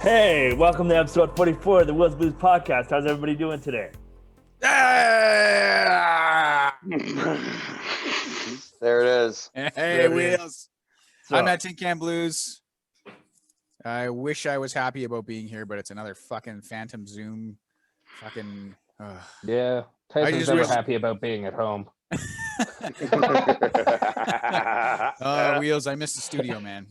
Hey, welcome to episode 44 of the Wheels Blues podcast. How's everybody doing today? There it is. Hey, Wheels. I'm at Tin Can Blues. I wish I was happy about being here, but it's another fucking phantom Zoom. Fucking. Yeah, Tyson's never happy about being at home. Wheels, I missed the studio, man.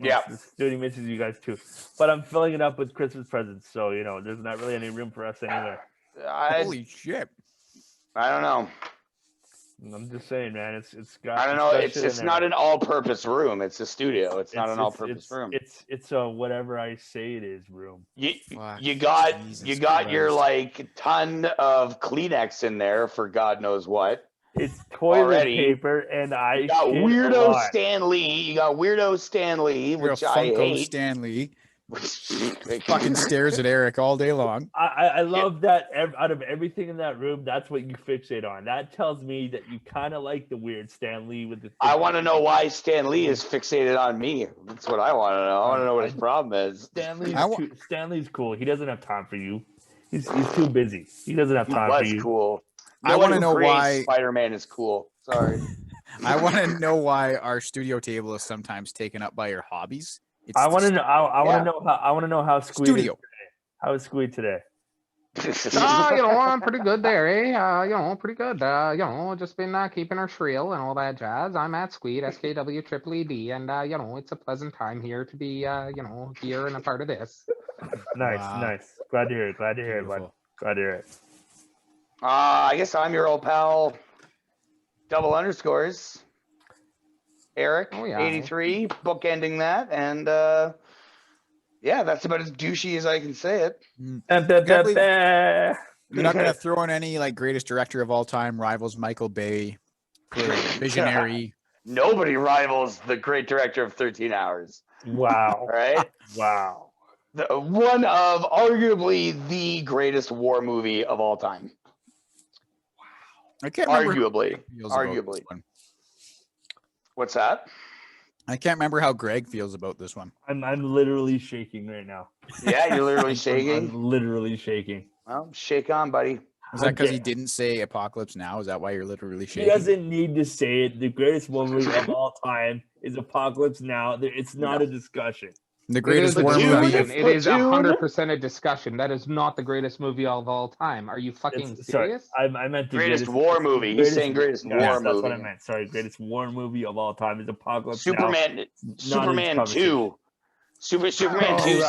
Yeah. The studio misses you guys too. But I'm filling it up with Christmas presents, so, there's not really any room for us anywhere. Holy shit. I don't know. I'm just saying, man. It's got. I don't know. It's not an all-purpose room. It's a studio. It's not an all-purpose room. It's a whatever I say it is room. You got your like ton of Kleenex in there for God knows what. It's toilet paper, and you got weirdo Stan Lee. You got weirdo Stan Lee, which I hate. Stan Lee. Fucking stares at Eric all day long. I love that out of everything in that room, that's what you fixate on. That tells me that you kind of like the weird Stan Lee with the. I want to know why Stan Lee is fixated on me. That's what I want to know. I want to know what his problem is. Stan Lee's cool. He doesn't have time for you. He's too busy. He doesn't have time for you. Cool. I want to know why Spider-Man is cool. Sorry. I want to know why our studio table is sometimes taken up by your hobbies. I want to know. I want to know how Squeed studio. Is today. How is Squeed today? I'm pretty good there, eh? Pretty good. Just been keeping her shrill and all that jazz. I'm at Squeed, SKW and it's a pleasant time here to be, here and a part of this. Nice. Glad to hear it. Glad to hear it, bud. Glad to hear it. I guess I'm your old pal, double underscores. Eric, 83, bookending that, and that's about as douchey as I can say it. You're not going to throw in any like greatest director of all time rivals Michael Bay for visionary. Nobody rivals the great director of 13 Hours. Wow! Right? Wow! One of arguably the greatest war movie of all time. Wow! I can't remember. Arguably. What's that? I can't remember how Greg feels about this one. I'm literally shaking right now. Yeah, you're literally shaking? I'm literally shaking. Well, shake on, buddy. Is that because he didn't say Apocalypse Now? Is that why you're literally shaking? He doesn't need to say it. The greatest movie of all time is Apocalypse Now. It's not a discussion. The greatest war movie. It is 100% a discussion. That is not the greatest movie of all time. Are you fucking serious? Sorry, I meant the greatest war movie. He's saying greatest war movie. That's what I meant. Sorry, greatest war movie of all time is Apocalypse Superman. Now. Superman 2. Superman 2 /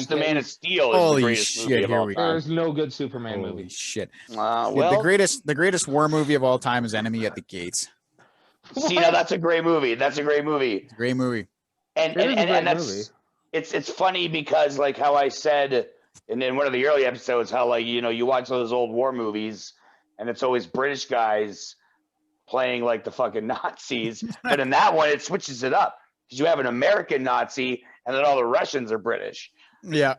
The Man of Steel is Holy the greatest shit, movie of all time. There's no good Superman movie. Holy shit. The greatest war movie of all time is Enemy at the Gates. See, now that's a great movie. That's a great movie. It's a great movie. And that's it's funny because like how I said in one of the early episodes how like you watch those old war movies and it's always British guys playing like the fucking Nazis, but in that one it switches it up because you have an American Nazi and then all the Russians are British. Yeah.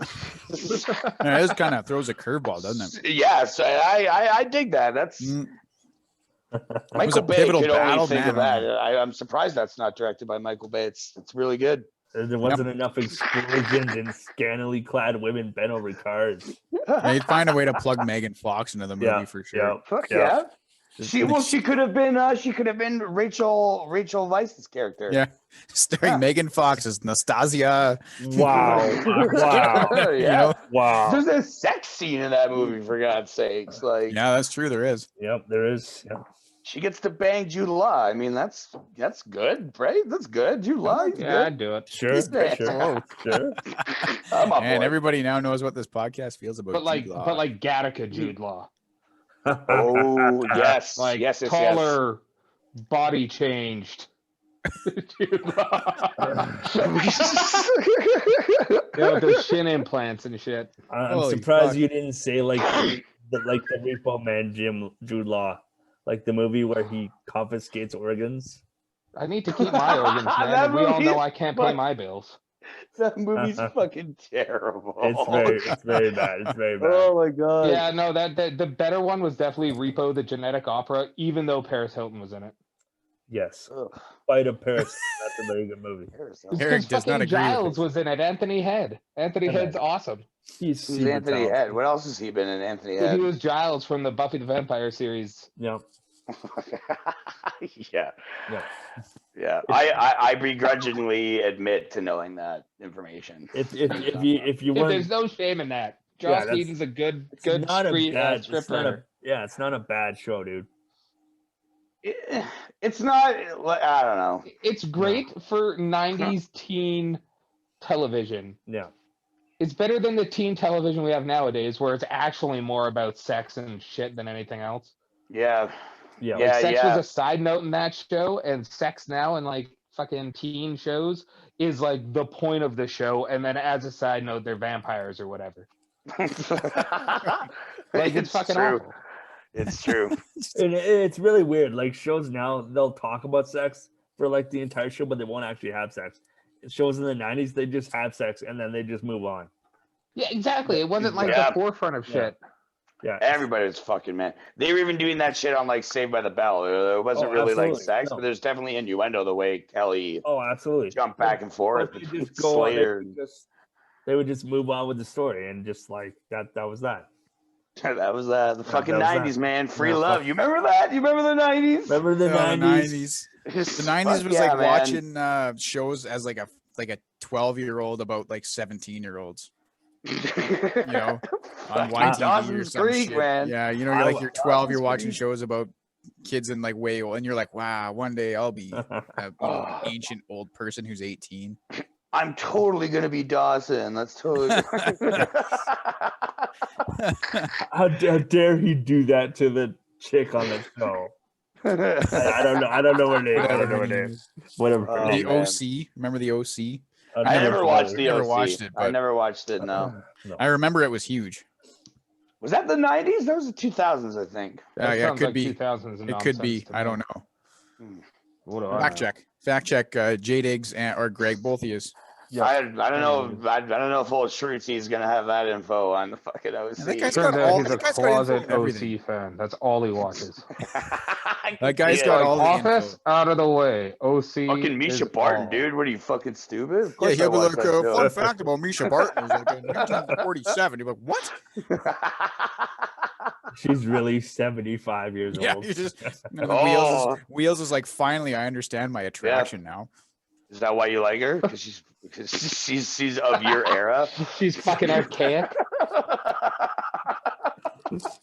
It kind of throws a curveball, doesn't it? Yes, I dig that. That's Michael Bay could only think of that. I'm surprised that's not directed by Michael Bay. It's really good. There wasn't enough explosions and scantily clad women bent over cars. They'd find a way to plug Megan Fox into the movie for sure. Fuck yeah. She could have been Rachel Weisz's character. Yeah, starring Megan Fox as Nastasia. Wow. Yeah. Wow. There's a sex scene in that movie for God's sakes. Like, yeah, that's true. There is. Yep, there is. Yep. She gets to bang Jude Law. I mean, that's good, right? That's good. Jude Law, he's good. I'd do it. Sure. And everybody now knows what this podcast feels about. But like Gattaca Jude Law. Oh yes, like yes, taller, body changed. Jude Law. With the shin implants and shit. I'm surprised you didn't say like the Repo Man Jude Law. Like the movie where he confiscates organs. I need to keep my organs, man. We all know I can't pay my bills. That movie's fucking terrible. It's very bad. It's very bad. Oh my god. Yeah, no, the better one was definitely Repo the Genetic Opera, even though Paris Hilton was in it. Yes. Ugh. Fight of Paris. That's a very good movie. Eric does not agree with Giles this. was in it. Anthony Head. Anthony I know. Head's awesome. He's Who's super Anthony talented. Head? What else has he been in? Anthony He Head. was Giles from the Buffy the Vampire series. Yeah. Yeah. Yeah. Yeah. I begrudgingly admit to knowing that information. If you Yeah, weren't, there's no shame in that. Yeah, Joss that's- Whedon's a good it's not a street bad, script it's not a, writer. yeah, it's not a bad show, dude. It's not. I don't know. It's great for 90s teen television. Yeah. It's better than the teen television we have nowadays, where it's actually more about sex and shit than anything else. Yeah. Yeah. Like, Yeah. sex Yeah. was a side note in that show, and sex now in like fucking teen shows is like the point of the show, and then as a side note, they're vampires or whatever. Like it's fucking true. awful. It's true. And it's really weird. Like shows now, they'll talk about sex for like the entire show, but they won't actually have sex. Shows in the 90s, they just have sex and then they just move on. Yeah, exactly. It wasn't like Yeah. the forefront of shit. Yeah. Everybody was fucking man. They were even doing that shit on like Saved by the Bell. It wasn't really like absolutely. sex, No. but there's definitely innuendo the way Kelly Oh, absolutely. jumped back and forth But between just go on, Slater. And, they would just move on with the story and just like that was that. that was the fucking that was 90s, that. man. Free Yeah, love. fuck. You remember that? You remember the 90s? Remember the 90s? The 90s was like watching shows as like a 12-year-old about like 17-year-olds. You know, on YTV or Dawson's some Creek, shit. man. Yeah, you know, you're like you're 12, you're Dawson's watching Creek. shows about kids in like way old, and you're like, wow, one day I'll be an Oh. ancient old person who's 18. I'm totally gonna be Dawson. That's totally. How dare he do that to the chick on the show? I don't know. I don't know her name. I don't know her name. Whatever. her Oh, The name man. OC, remember the OC? I never watched the Never OC. watched it, I but- never watched it. No. No. I remember it was huge. Was that the 90s? That was the 2000s, I think. That Yeah, it sounds could like be. 2000s It could be. I don't know. What do I Fact know? check. Fact check. J Diggs or Greg, both of you. Yeah. I don't know. I don't know if old Shruti is gonna have that info on the fucking OC. That guy's Turns got out all- he's a that guy's got info closet on everything. OC fan. That's all he watches. That guy's got all the Office info. out of the way. OC. Fucking Misha is Barton, all. dude. What are you fucking stupid? Of Yeah, course I he'll be watch like, that show. fun fact about Misha Barton is like in 1947. You're like, what? She's really 75 years Yeah, old. you just Oh. Wheels is like, finally, I understand my attraction now. Is that why you like her? Because she's of your era. She's fucking archaic.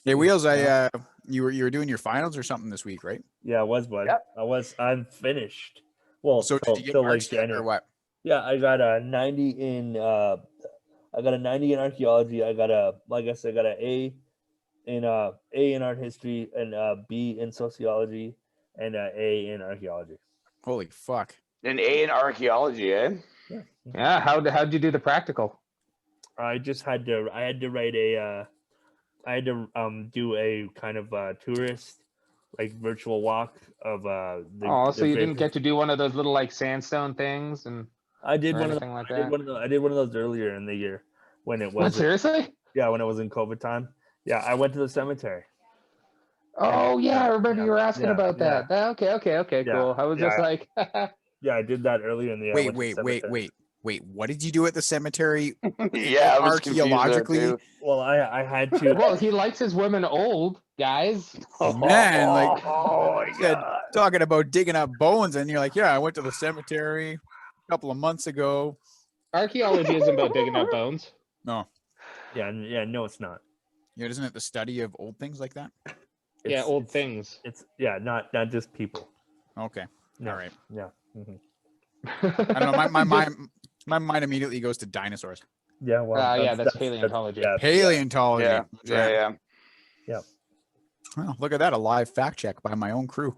Hey, Wheels, you were doing your finals or something this week, right? Yeah, I was, bud. Yep. I'm finished. Well, So till, did you get till like marks yet, January. or what? Yeah, I got a 90 in archaeology. I got a A in art history and a B in sociology and a A in archaeology. Holy fuck! An A in archaeology, eh? Yeah. How'd you do the practical? I just had to write a I had to do a kind of tourist like virtual walk of So you didn't get to do one of those little like sandstone things and I did or one of anything like I did that? one of I did one of those earlier in the year when it What, was seriously? yeah, when it was in COVID time. Yeah, I went to the cemetery. Oh yeah, I remember you were asking yeah, about that. Okay, Yeah, cool. I was just yeah. like, Yeah, I did that earlier in the year. I went to the cemetery. Wait. What did you do at the cemetery? Yeah, I was confused there, Archaeologically? too. Well, I had to. well, he likes his women old, guys. Man, like, oh my said- god. Talking about digging up bones, and you're like, yeah, I went to the cemetery a couple of months ago. Archaeology isn't about digging up bones. No, Yeah, no, it's not. yeah, isn't it the study of old things like that? Yeah, It's- old things. It's not just people. Okay, Yeah, all right. Yeah. Mhm. I don't know. My mind immediately goes to dinosaurs. Yeah. Well. Yeah, that's paleontology. Yeah. Paleontology. Yeah. Well, look at that, a live fact check by my own crew.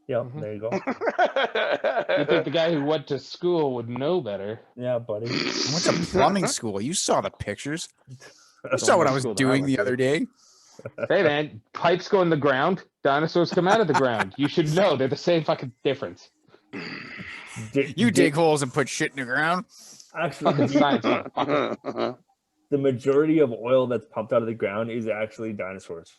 Yeah. Mhm. There you go. You think the guy who went to school would know better? Yeah, buddy. I went to plumbing school. You saw the pictures. You Don't saw what go I to was school that I doing went the to. other day. Hey man, pipes go in the ground, dinosaurs come out of the ground. You should know they're the same fucking difference. You dig holes and put shit in the ground. Actually, Fucking science. motherfucker. the majority of oil that's pumped out of the ground is actually dinosaurs.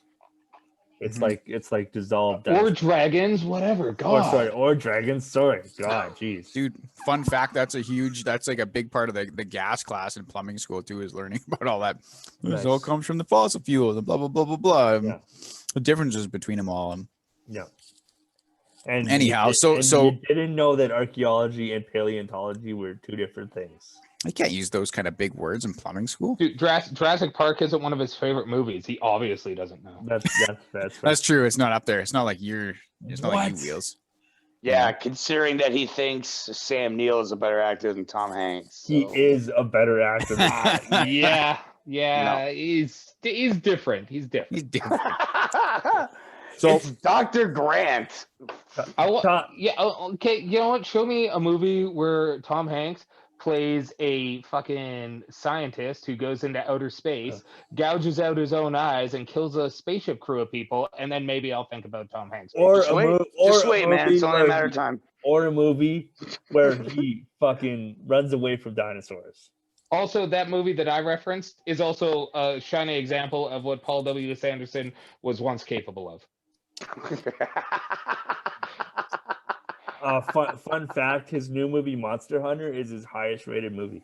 It's like dissolved. Or dragons, whatever. God. Or dragons. Sorry, God, jeez. Dude, fun fact, that's like a big part of the gas class in plumbing school too, is learning about all that. This all comes from the fossil fuels and blah blah blah blah blah. Yeah. The differences between them all. Yeah. And anyhow, so you didn't know that archaeology and paleontology were two different things. I can't use those kind of big words in plumbing school. Dude, Jurassic Park isn't one of his favorite movies. He obviously doesn't know. That's true. It's not up there. It's not like you, Wheels. Yeah, considering that he thinks Sam Neill is a better actor than Tom Hanks. So. He is a better actor. Yeah. No. He's different. He's different. So it's Dr. Grant. Okay. You know what? Show me a movie where Tom Hanks plays a fucking scientist who goes into outer space, gouges out his own eyes, and kills a spaceship crew of people, and then maybe I'll think about Tom Hanks. Just wait, man. It's only a matter of time. Or a movie where he fucking runs away from dinosaurs. Also, that movie that I referenced is also a shining example of what Paul W. Sanderson was once capable of. Fun fact, his new movie Monster Hunter is his highest rated movie.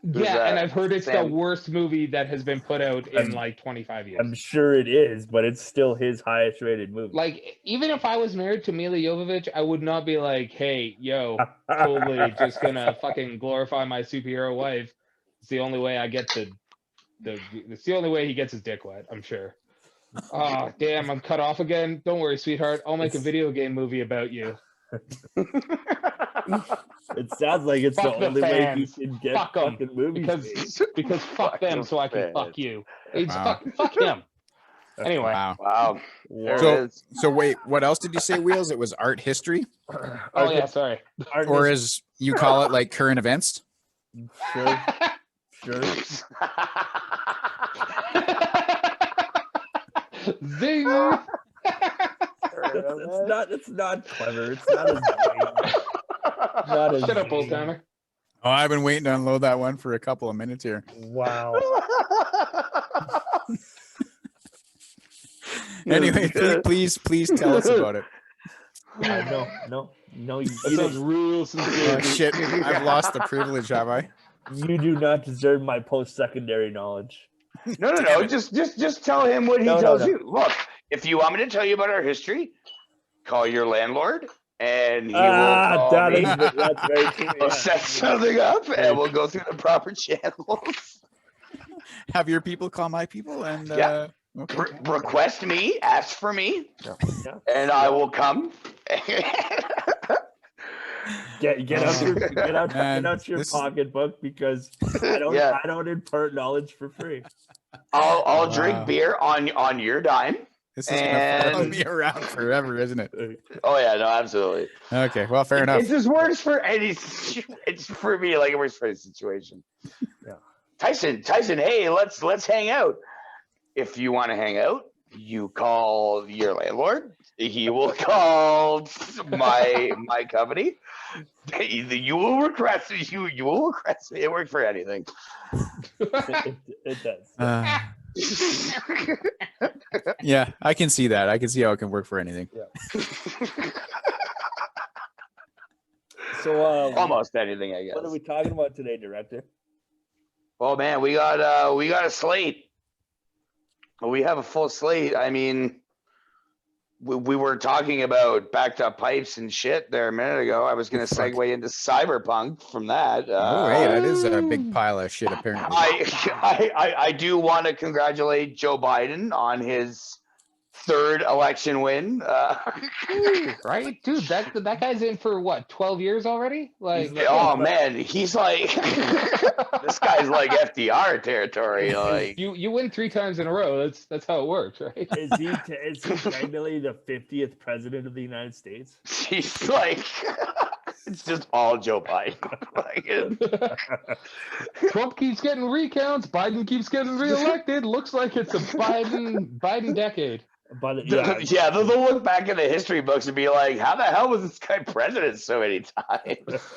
And I've heard it's the worst movie that has been put out in like 25 years. I'm sure it is, but it's still his highest rated movie. Like, even if I was married to Mila Jovovich, I would not be like, hey, yo, totally just gonna fucking glorify my superhero wife. It's the only way I get it's the only way he gets his dick wet, I'm sure. Oh, damn, I'm cut off again. Don't worry, sweetheart. I'll make a video game movie about you. It sounds like it's the only way you can get fucking movies because fuck them so I can fuck you. Fuck him. Anyway. Wow. So wait, what else did you say, Wheels? It was art history? Oh yeah, sorry. Or as you call it, like current events? Sure. Zing. It's not clever. It's not as great. Shut up, old timer. Oh, I've been waiting to unload that one for a couple of minutes here. Wow. Anyway, please tell us about it. No. You sounds real sincere. Oh, shit, I've lost the privilege, have I? You do not deserve my post-secondary knowledge. No. Just tell him what he tells you. Look, if you want me to tell you about our history, call your landlord, and he will call me. That's very true. We'll set something up, and we'll go through the proper channels. Have your people call my people, and request me, ask for me, and I will come. Get out your pocketbook, because I don't impart knowledge for free. I'll drink beer on your dime. This is gonna follow me around forever, isn't it? Oh yeah, no, absolutely. Okay, well, fair enough. It just works for it's for me, like it works for any situation. Yeah. Tyson, hey, let's hang out. If you want to hang out, you call your landlord. He will call my company. You will request me. It works for anything. It does. Yeah, I can see that. I can see how it can work for anything. Yeah. So almost anything, I guess. What are we talking about today, Director? Oh man, we got a slate. We have a full slate. I mean, we were talking about backed up pipes and shit there a minute ago. I was going to segue into cyberpunk from that. Hey, that is a big pile of shit, apparently. I do want to congratulate Joe Biden on his third election win. Right, dude, that guy's in for what, 12 years already? Man, he's like this guy's like FDR territory. Like you win 3 times in a row. That's how it works, right? Is he technically the 50th president of the United States? He's like it's just all Joe Biden. Trump keeps getting recounts. Biden keeps getting reelected. Looks like it's a Biden decade. They'll look back in the history books and be like, how the hell was this guy president so many times?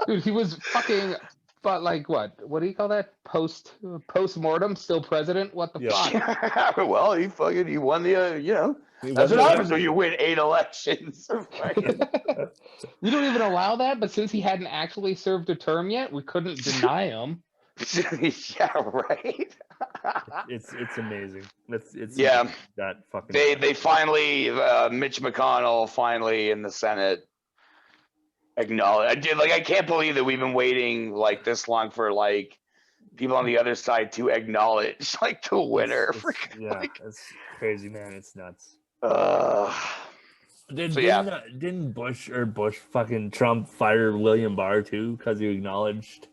Dude, he was fucking But like what? What do you call that? Post-mortem, still president? What the fuck? Well, he won the that's what happens when you win 8 elections. We don't even allow that, but since he hadn't actually served a term yet, we couldn't deny him. Yeah, right. It's amazing. It's yeah. That fucking. They finally Mitch McConnell finally in the Senate acknowledged. I can't believe that we've been waiting like this long for like people on the other side to acknowledge like the winner. It's crazy, man. It's nuts. Didn't Bush fucking Trump fire William Barr too because he acknowledged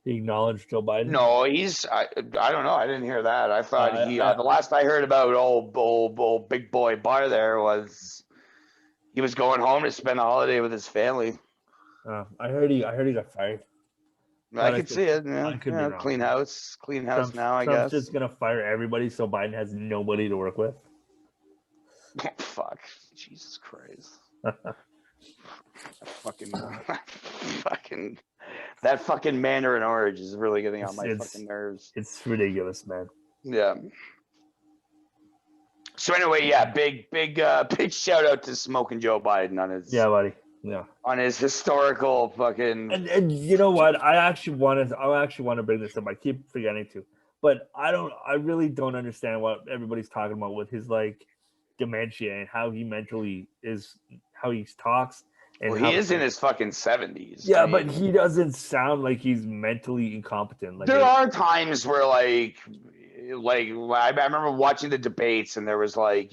Joe Biden? No, I don't know. I didn't hear that. I thought the last I heard about old big boy Barr there was he was going home to spend the holiday with his family. I heard he got fired. I could see it. Yeah, clean house now. I guess Trump's just gonna fire everybody so Biden has nobody to work with. Oh, fuck, Jesus Christ! fucking that fucking Mandarin orange is really getting on my fucking nerves. It's ridiculous, man. Yeah. So anyway, yeah, big shout out to Smoking Joe Biden on his buddy. Yeah. On his historical fucking and you know what? I actually want to bring this up. I keep forgetting to. But I really don't understand what everybody's talking about with his like dementia and how he mentally is, how he talks. And he is in his fucking 70s. Yeah, but he doesn't sound like he's mentally incompetent. There are times where like I remember watching the debates and there was like,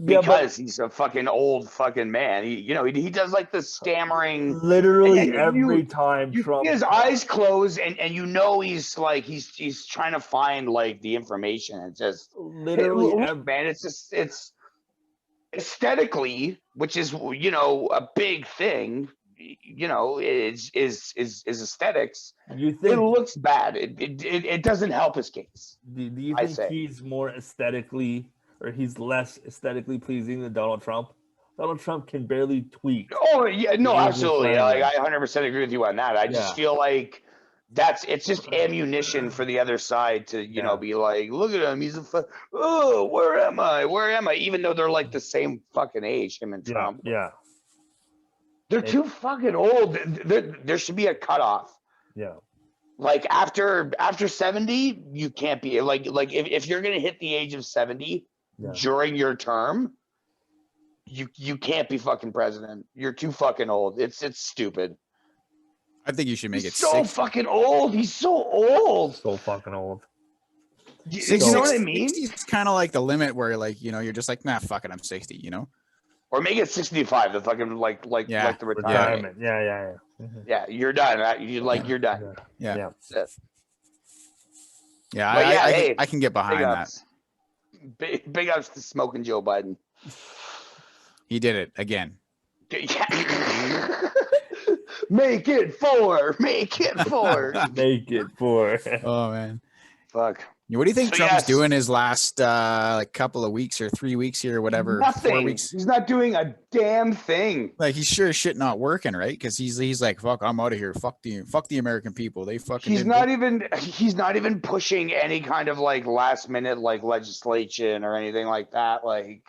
because he's a fucking old fucking man. He does like the stammering. Literally every time Trump. His eyes close and he's like he's trying to find like the information. It's just literally man. It's aesthetically, which is a big thing. Is aesthetics. You think it looks bad? It doesn't help his case. Do you think he's more aesthetically? Or he's less aesthetically pleasing than Donald Trump? Donald Trump can barely tweak. Oh yeah, no, absolutely. Like I 100% agree with you on that. I just feel like it's just ammunition for the other side to be like, look at him, he's where am I? Even though they're like the same fucking age, him and Trump. Yeah. They're too fucking old. There should be a cutoff. Yeah. Like after 70, you can't be like if you're gonna hit the age of 70. Yeah. During your term, you can't be fucking president. You're too fucking old. It's stupid. I think you should make it so 60. fucking old. He's so old. So fucking old. You know what I mean? It's kind of like the limit where like you're just like, nah, fuck it, I'm 60. Or make it 65. The fucking like the retirement. Yeah. Yeah, you're done. You're done. Yeah. Yeah. I can get behind that. Big ups to Smoking Joe Biden. He did it again. Make it 4. Make it 4. Make it 4. Oh man. Fuck. What do you think Trump's doing his last couple of weeks or 3 weeks here or whatever? Nothing. 4 weeks. He's not doing a damn thing. Like he's sure as shit not working, right? Because he's like, fuck, I'm out of here. Fuck the American people. They fucking. He's not even pushing any kind of like last minute like legislation or anything like that. Like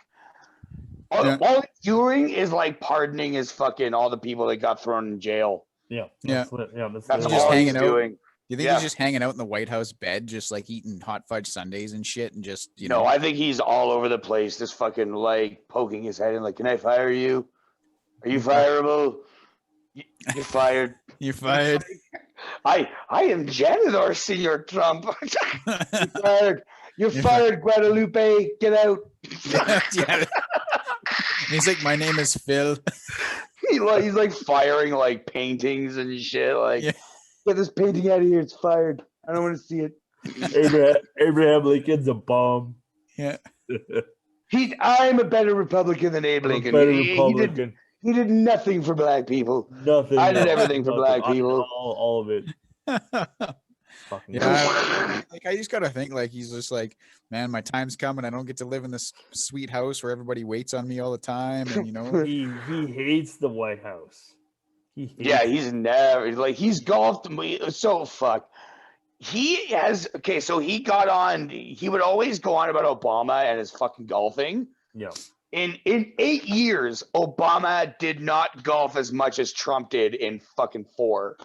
all he's doing is like pardoning his fucking all the people that got thrown in jail. Yeah. That's all he's doing. You think he's just hanging out in the White House bed, just like eating hot fudge sundaes and shit, and just No, I think he's all over the place, just fucking like poking his head in, like, can I fire you? Are you fireable? You're fired. You're fired. I am janitor, Senor Trump. You're fired. You're fired, Guadalupe. Get out. Yeah. He's like, my name is Phil. He's like firing like paintings and shit. Like, get this painting out of here. It's fired. I don't want to see it. Abraham Lincoln's a bum. Yeah. I'm a better Republican than Abe Lincoln. He did nothing for black people. Nothing. I did everything for black people. All of it. Like I just gotta think like he's just like, man, my time's coming. I don't get to live in this sweet house where everybody waits on me all the time. And he hates the White House. He's never like he's golfed. So fuck. He has so he got on. He would always go on about Obama and his fucking golfing. Yeah. In 8 years, Obama did not golf as much as Trump did in fucking 4.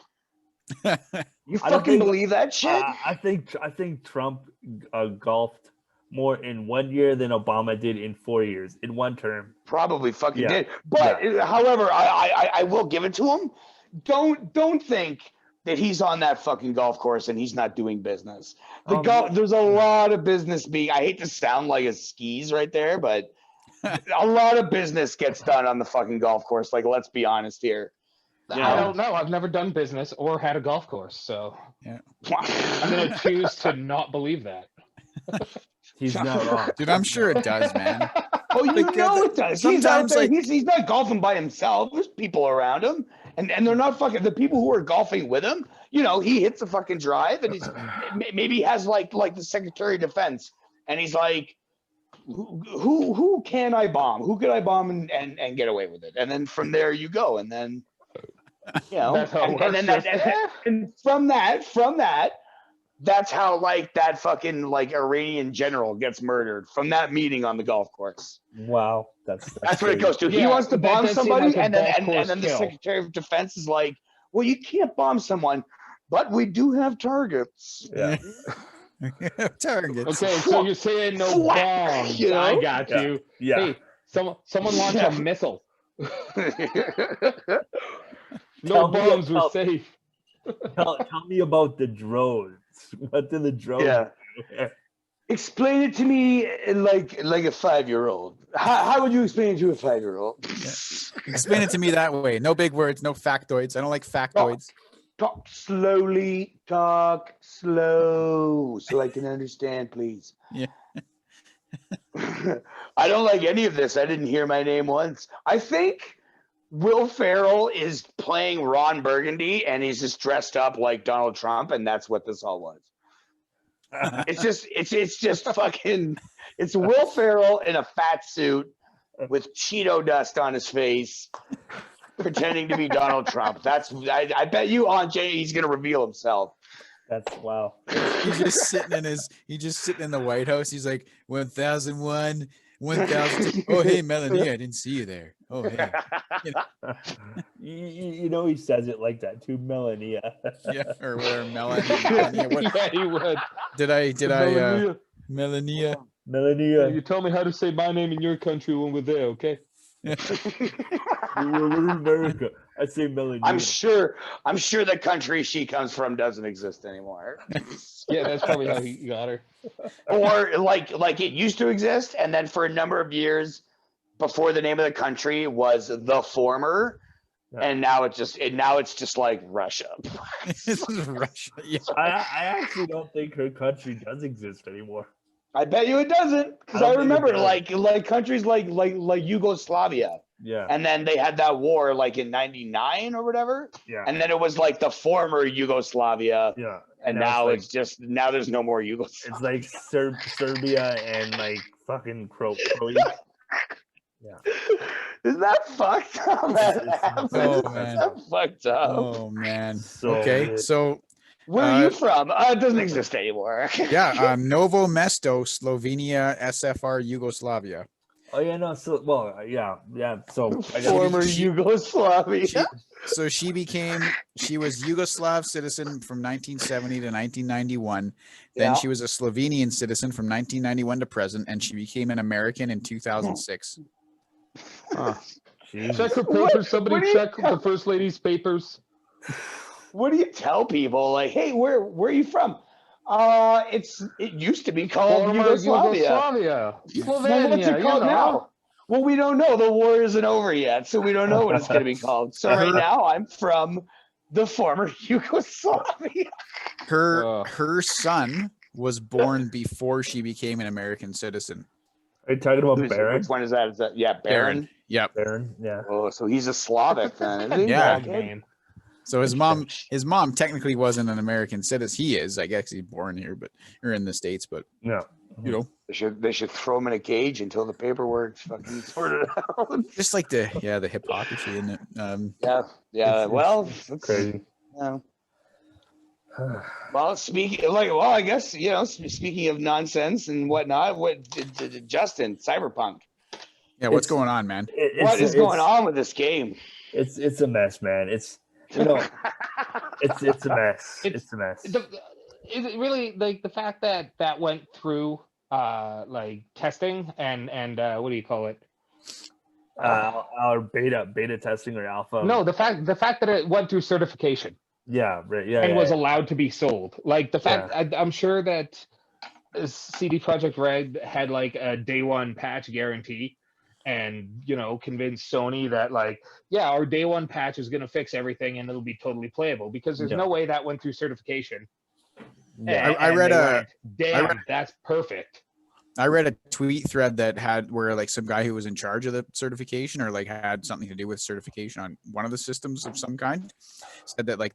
You fucking believe that shit? I think Trump golfed more in 1 year than Obama did in 4 years in one term. Probably fucking did. But however, I will give it to him. Don't think that he's on that fucking golf course and he's not doing business. There's a lot of business being. I hate to sound like a skis right there, but a lot of business gets done on the fucking golf course. Like, let's be honest here. I don't know. I've never done business or had a golf course, so I'm gonna choose to not believe that. He's not wrong. Dude, I'm sure it does, man. Oh, you know it does. Sometimes he's not golfing by himself. There's people around him, and they're not fucking the people who are golfing with him. You know, he hits a fucking drive, and he's maybe he has like the Secretary of Defense, and he's like, who can I bomb? Who could I bomb and get away with it? And then from there you go, and then you know, and from that. That's how like that fucking like Iranian general gets murdered from that meeting on the golf course. Wow, that's what it goes to. He wants to bomb somebody, and then the Secretary of Defense is like, "Well, you can't bomb someone, but we do have targets." Yeah, targets. Okay, so you're saying no bombs? You know? I got you. Yeah. Hey, someone launch a missile. No bombs were safe. Tell me about the drones. What did the drones do? Explain it to me like a 5-year-old. How would you explain it to a 5-year-old? Explain it to me that way. No big words, no factoids. I don't like factoids. Talk slowly. Talk slow so I can understand, please. Yeah. I don't like any of this. I didn't hear my name once. I think Will Ferrell is playing Ron Burgundy, and he's just dressed up like Donald Trump, and that's what this all was. It's just fucking. It's Will Ferrell in a fat suit with Cheeto dust on his face, pretending to be Donald Trump. I bet you on Jay he's gonna reveal himself. That's wow. He's just sitting in the White House. He's like 1001. 1000. Oh, hey, Melania, I didn't see you there. Oh, hey. You know he says it like that too, Melania. Yeah, or whatever, Melania. What? Yeah, he would. Did I? Melania. You tell me how to say my name in your country when we're there, okay? We're in America. I say Melania. I'm sure the country she comes from doesn't exist anymore. Yeah, that's probably how he got her. Or like it used to exist, and then for a number of years before the name of the country was the former, and now it's just like Russia. This is Russia. Yeah. I actually don't think her country does exist anymore. I bet you it doesn't, because I remember like countries like Yugoslavia. Yeah. And then they had that war like in '99 or whatever. Yeah. And then it was like the former Yugoslavia. Yeah. And now it's just there's no more Yugoslavia. It's like Serbia and like fucking Croatia. Yeah. Isn't that fucked up? Oh man. That's fucked up. Oh man. So okay. good. So where are you from? It doesn't exist anymore. Yeah, Novo Mesto, Slovenia, SFR, Yugoslavia. Oh yeah, no. So So former Yugoslavia. She was Yugoslav citizen from 1970 to 1991. Then she was a Slovenian citizen from 1991 to present, and she became an American in 2006. Check her papers. Somebody check the first lady's papers. What do you tell people? Like, hey, where are you from? It used to be called Yugoslavia. Slovenia. What's it called now? Well, we don't know. The war isn't over yet, so we don't know what it's going to be called. So right now, I'm from the former Yugoslavia. Her son was born before she became an American citizen. Are you talking about Baron? Which one is that? Is that Baron? Yep. Baron. Yeah. Oh, so he's a Slavic then, isn't he? Yeah. So his mom technically wasn't an American citizen. He is, I guess he's born here, or in the States, but yeah. you know, They should throw him in a cage until the paperwork's fucking sorted out. just like the hypocrisy in it. It's crazy. Well, I guess speaking of nonsense and whatnot, what did Justin Cyberpunk? Yeah, what's going on, man? What is going on with this game? It's a mess, man. It's a mess. It's a mess. Is it really like the fact that went through like testing and what do you call it? Our beta testing or alpha. No, the fact that it went through certification. Yeah, right. Yeah, and was allowed to be sold. Like the fact, I'm sure that CD Projekt Red had like a day one patch guarantee, and convinced Sony that like, yeah, our day one patch is going to fix everything and it'll be totally playable, because there's no way that went through certification. Yeah, I read that's perfect. I read a tweet thread that had where like some guy who was in charge of the certification or like had something to do with certification on one of the systems of some kind said that like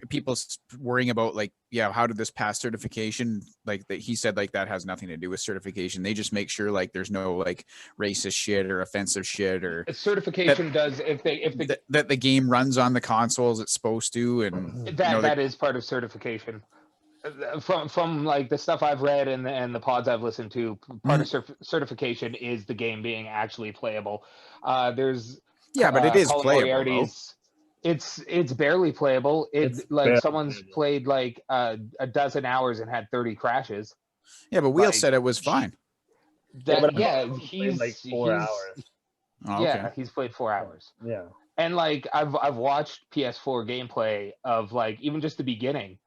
people worrying about like, yeah, how did this pass certification? Like that he said like that has nothing to do with certification. They just make sure like there's no like racist shit or offensive shit or certification does if that the game runs on the consoles it's supposed to, and that is part of certification. From like the stuff I've read and the pods I've listened to, part of certification is the game being actually playable. There's but it is playable. It's barely playable. Someone's played like a dozen hours and had 30 crashes. Yeah, but Wheel said it was fine. He's like 4 hours. Oh, okay. Yeah, he's played 4 hours. Yeah, and like I've watched PS4 gameplay of like even just the beginning.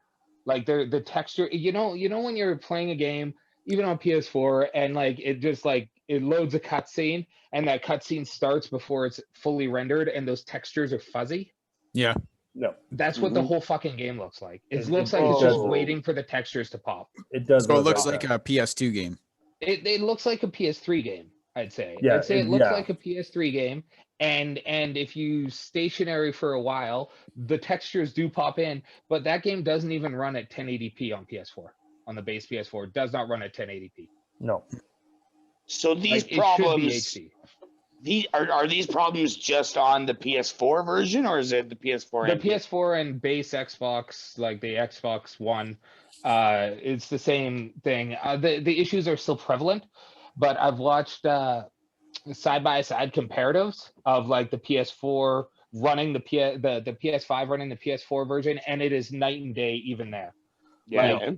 Like the texture, when you're playing a game, even on PS4, and like it just like it loads a cutscene, and that cutscene starts before it's fully rendered, and those textures are fuzzy. Yeah, no, that's what the whole fucking game looks like. It looks like it's just waiting for the textures to pop. It does. So it looks like a PS2 game. It looks like a PS3 game. I'd say. Yeah, I'd say it looks like a PS3 game. And if you stationary for a while, the textures do pop in, but that game doesn't even run at 1080p on PS4. On the base PS4, it does not run at 1080p. No. So these problems, are these problems just on the PS4 version, or is it the PS4? The PS4 and base Xbox, like the Xbox One, it's the same thing. The issues are still prevalent, but I've watched side-by-side comparatives of like the PS4 running the PS5 running the PS4 version, and it is night and day even there. Yeah,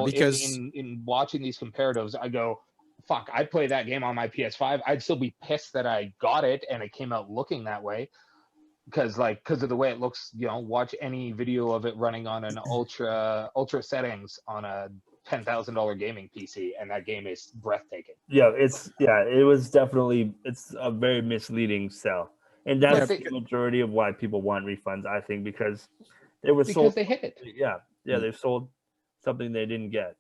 because in watching these comparatives, I go, fuck, I'd play that game on my PS5. I'd still be pissed that I got it and it came out looking that way. Because of the way it looks, watch any video of it running on an ultra settings on a $10,000 gaming PC, and that game is breathtaking. It was definitely, it's a very misleading sell, and that's the majority of why people want refunds. I think because sold, they hit it. They sold something they didn't get.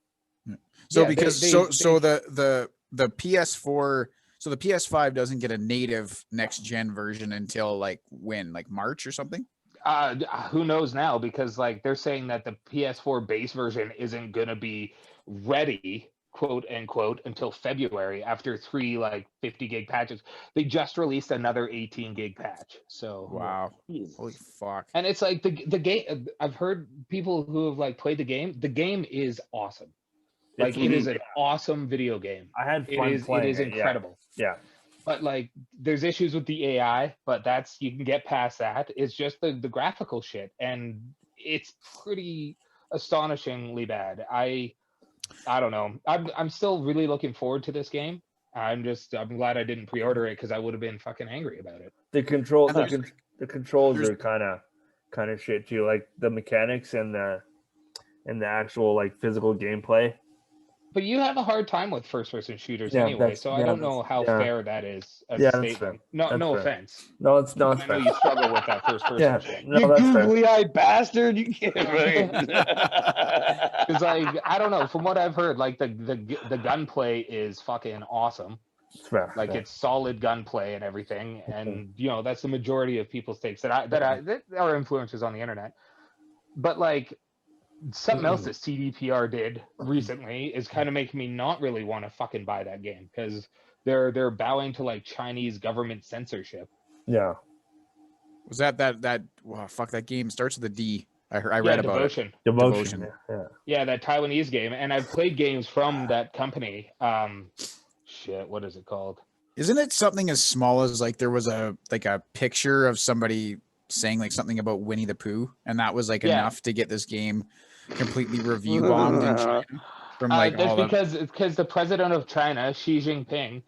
So the PS4. So the PS5 doesn't get a native next gen version until like when? Like March or something? Who knows now, because like they're saying that the PS4 base version isn't going to be ready, quote unquote, until February after 3 like 50 gig patches. They just released another 18 gig patch. So wow. Holy fuck. And it's like the game, I've heard people who have like played the game. The game is awesome. Like it is an awesome video game. I had fun playing it. It is incredible. Yeah. But like there's issues with the AI, but you can get past that. It's just the graphical shit, and it's pretty astonishingly bad. I don't know. I'm still really looking forward to this game. I'm glad I didn't pre-order it, because I would have been fucking angry about it. The controls are kind of shit too, like the mechanics and the actual like physical gameplay. But you have a hard time with first-person shooters anyway, so I don't know how fair that is as a statement. No offense. No, it's not. I know you struggle with that first-person shit. No, you googly-eyed bastard! You can't. Because like I don't know, from what I've heard, like the gunplay is fucking awesome. Like it's solid gunplay and everything, and that's the majority of people's takes that are influencers on the internet. But like something else that CDPR did recently is kind of making me not really want to fucking buy that game because they're bowing to like Chinese government censorship. Yeah. Was that wow, fuck, that game starts with a D. I read about Devotion. it. Devotion. Yeah, that Taiwanese game, and I've played games from that company. Shit, what is it called? Isn't it something as small as like there was a picture of somebody saying like something about Winnie the Pooh, and that was like enough to get this game completely review bombed in China from like that's because the president of China, Xi Jinping,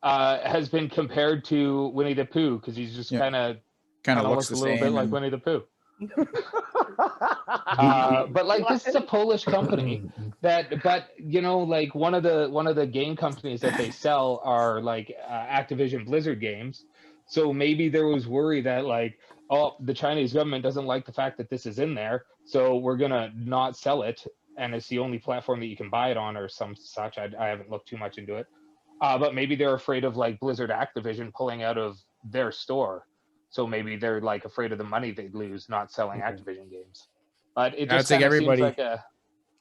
has been compared to Winnie the Pooh because he's just kind of looks a little bit like Winnie the Pooh. But like this is a Polish company but you know, like one of the game companies that they sell are like Activision Blizzard games. So maybe there was worry that like, oh, the Chinese government doesn't like the fact that this is in there, so we're gonna not sell it, and it's the only platform that you can buy it on or some such. I haven't looked too much into it, but maybe they're afraid of like Blizzard Activision pulling out of their store. So maybe they're like afraid of the money they'd lose not selling Activision games. But it just like everybody seems like a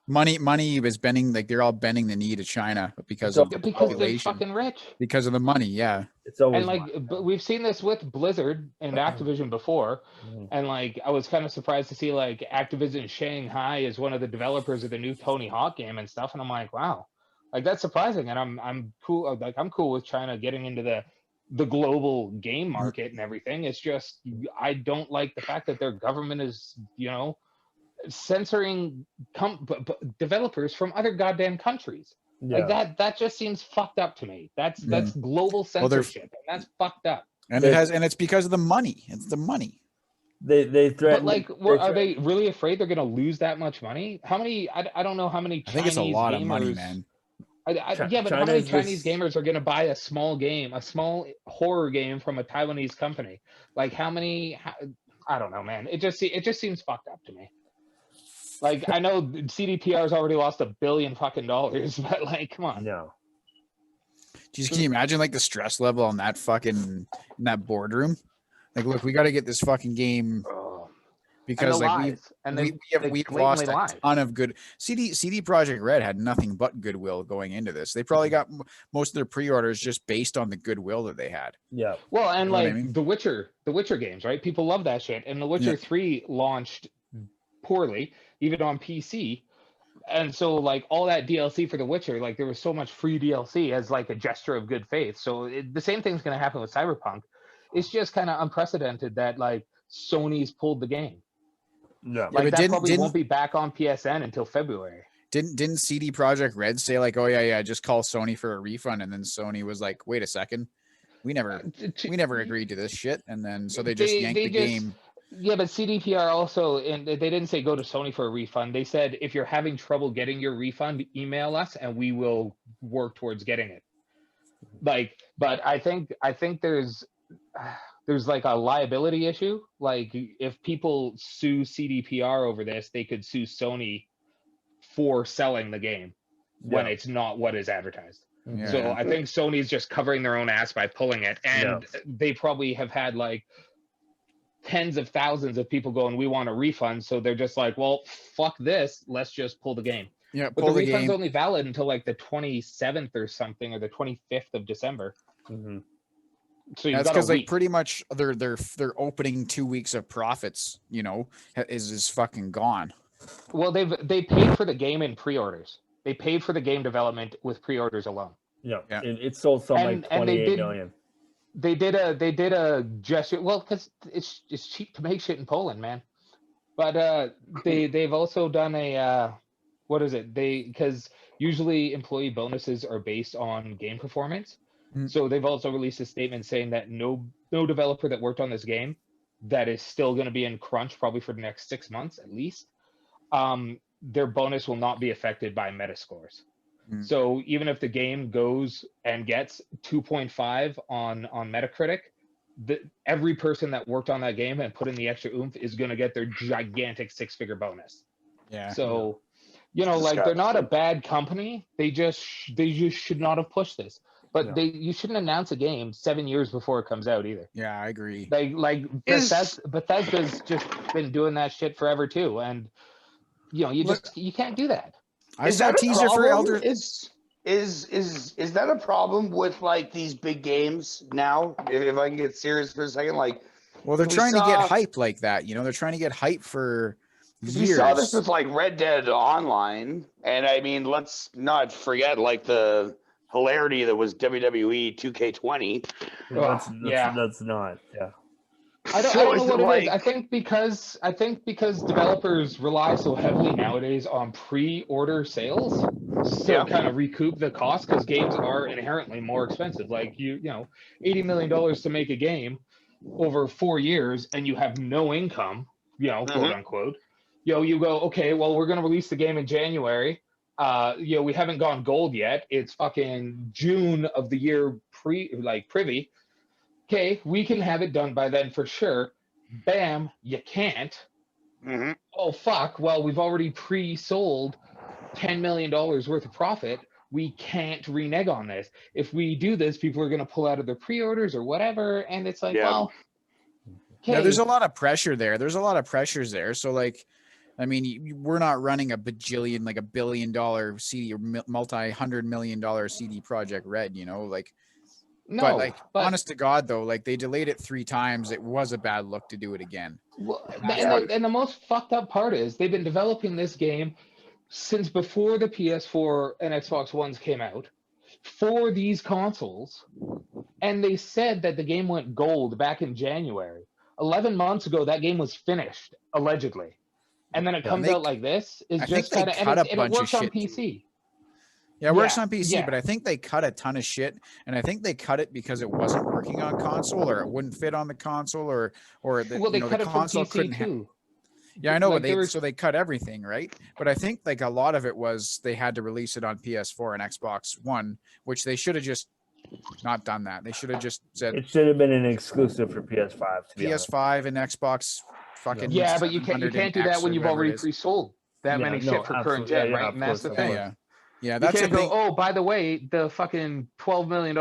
money is bending, like they're all bending the knee to China because of the population, they're fucking rich. because of the money. Yeah, it's always and like but we've seen this with Blizzard and Activision before, and like I was kind of surprised to see like Activision Shanghai is one of the developers of the new Tony Hawk game and stuff, and I'm like, wow, like that's surprising, and I'm cool. Like I'm cool with China getting into the global game market and everything. It's just I don't like the fact that their government is, you know, censoring developers from other goddamn countries. Like that just seems fucked up to me. That's global censorship, and that's fucked up. And it's because of the money. It's the money. They threaten. But like, are they really afraid they're gonna lose that much money? How many? I don't know how many. I think it's a lot of money, man. Yeah, but how many Chinese gamers are going to buy a small horror game from a Taiwanese company? Like how many? I don't know, man. It just seems fucked up to me. Like I know CDPR's already lost $1 billion fucking dollars, but like, come on. No. Jeez, can you imagine like the stress level on that fucking in that boardroom? Like, look, we got to get this fucking game. Because like we've lost a ton of good CD Projekt Red had nothing but goodwill going into this. They probably got most of their pre-orders just based on the goodwill that they had. Yeah. Well, and you know like I mean? the Witcher games, right? People love that shit. And The Witcher 3 launched poorly, even on PC. And so like all that DLC for The Witcher, like there was so much free DLC as like a gesture of good faith. So the same thing's going to happen with Cyberpunk. It's just kind of unprecedented that like Sony's pulled the game. No, like that probably won't be back on PSN until February. Didn't CD Projekt Red say like, oh yeah, just call Sony for a refund, and then Sony was like, wait a second, we never agreed to this shit, and then so they just yanked the game. Yeah, but CDPR also, and they didn't say go to Sony for a refund. They said if you're having trouble getting your refund, email us and we will work towards getting it. Like, but I think there's like a liability issue. Like if people sue CDPR over this, they could sue Sony for selling the game when it's not what is advertised. Yeah. So I think Sony's just covering their own ass by pulling it. And they probably have had like tens of thousands of people going, we want a refund. So they're just like, well, fuck this. Let's just pull the game. Yeah, but the refund's only valid until like the 27th or something, or the 25th of December. Mm-hmm. So that's because like pretty much their opening 2 weeks of profits, you know, is fucking gone. Well, they paid for the game in pre-orders. They paid for the game development with pre-orders alone. Yeah. And it sold something like 28 million. They did a gesture. Well, because it's cheap to make shit in Poland, man. But they've also done a what is it? Because usually employee bonuses are based on game performance. So they've also released a statement saying that no developer that worked on this game that is still going to be in crunch probably for the next 6 months at least, their bonus will not be affected by Metascores. So even if the game goes and gets 2.5 on Metacritic, every person that worked on that game and put in the extra oomph is going to get their gigantic 6-figure bonus. Yeah. So, you know, like they're not a bad company. They just should not have pushed this. But you shouldn't announce a game 7 years before it comes out either. Yeah, I agree. Like Bethesda's just been doing that shit forever too. And you can't do that. I saw a teaser for Elder. Is that a problem with like these big games now? If I can get serious for a second, like, well, they're trying to get hype like that. They're trying to get hype for years. We saw this with like Red Dead Online, and I mean, let's not forget like the hilarity that was WWE 2K20. That's not. Yeah. I don't know what it is. I think because developers rely so heavily nowadays on pre-order sales, so kind of recoup the cost, because games are inherently more expensive. Like $80 million to make a game over 4 years, and you have no income, quote unquote. You go, okay, well, we're gonna release the game in January. We haven't gone gold yet. It's fucking June of the year privy. Okay, we can have it done by then for sure. Bam, you can't. Oh, fuck. Well, we've already pre-sold $10 million worth of profit. We can't renege on this. If we do this, people are going to pull out of their pre-orders or whatever. And it's like, well, okay. Yeah, there's a lot of pressure there. There's a lot of pressures there. So, like, I mean, we're not running a bajillion, like $1 billion CD or multi-$100 million CD Project Red, like. No, but honest to God, though, like they delayed it 3 times. It was a bad look to do it again. Well, and the most fucked up part is they've been developing this game since before the PS4 and Xbox Ones came out for these consoles. And they said that the game went gold back in January. 11 months ago, that game was finished, allegedly. And then it comes out like this. It's just kind of, and it works on PC. Yeah, it works on PC, but I think they cut a ton of shit, and I think they cut it because it wasn't working on console, or it wouldn't fit on the console, or the, they cut the it console from PC too. Yeah, I know, but so they cut everything, right? But I think like a lot of it was they had to release it on PS4 and Xbox One, which they should have just not done that. They should have just said it should have been an exclusive for PS5. PS5 and Xbox, fucking but you can't do that when you've already pre-sold that many shit for current gen, right? And that's the thing. Yeah, that's you can't go, oh, by the way, the fucking $12 million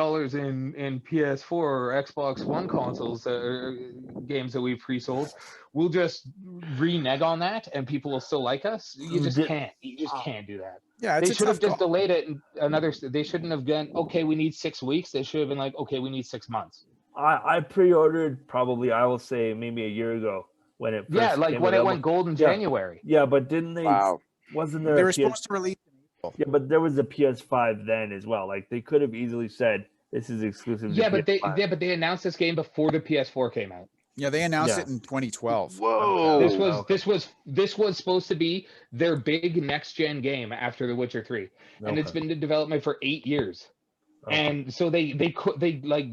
in PS4 or Xbox One consoles games that we pre-sold, we'll just renege on that and people will still like us. You just can't. You just can't do that. Yeah, they should have just delayed it another. They shouldn't have been, okay, we need 6 weeks. They should have been like, okay, we need 6 months. I pre-ordered probably, I will say, maybe a year ago when it first came when it went gold in January. Yeah, but didn't they? Wasn't there? They were supposed to release. Yeah, but there was a PS5 then as well. Like they could have easily said this is exclusive. Yeah, but they announced this game before the PS4 came out. Yeah, they announced it in 2012. Whoa! This was supposed to be their big next gen game after The Witcher 3, and it's been in development for 8 years. And so they like,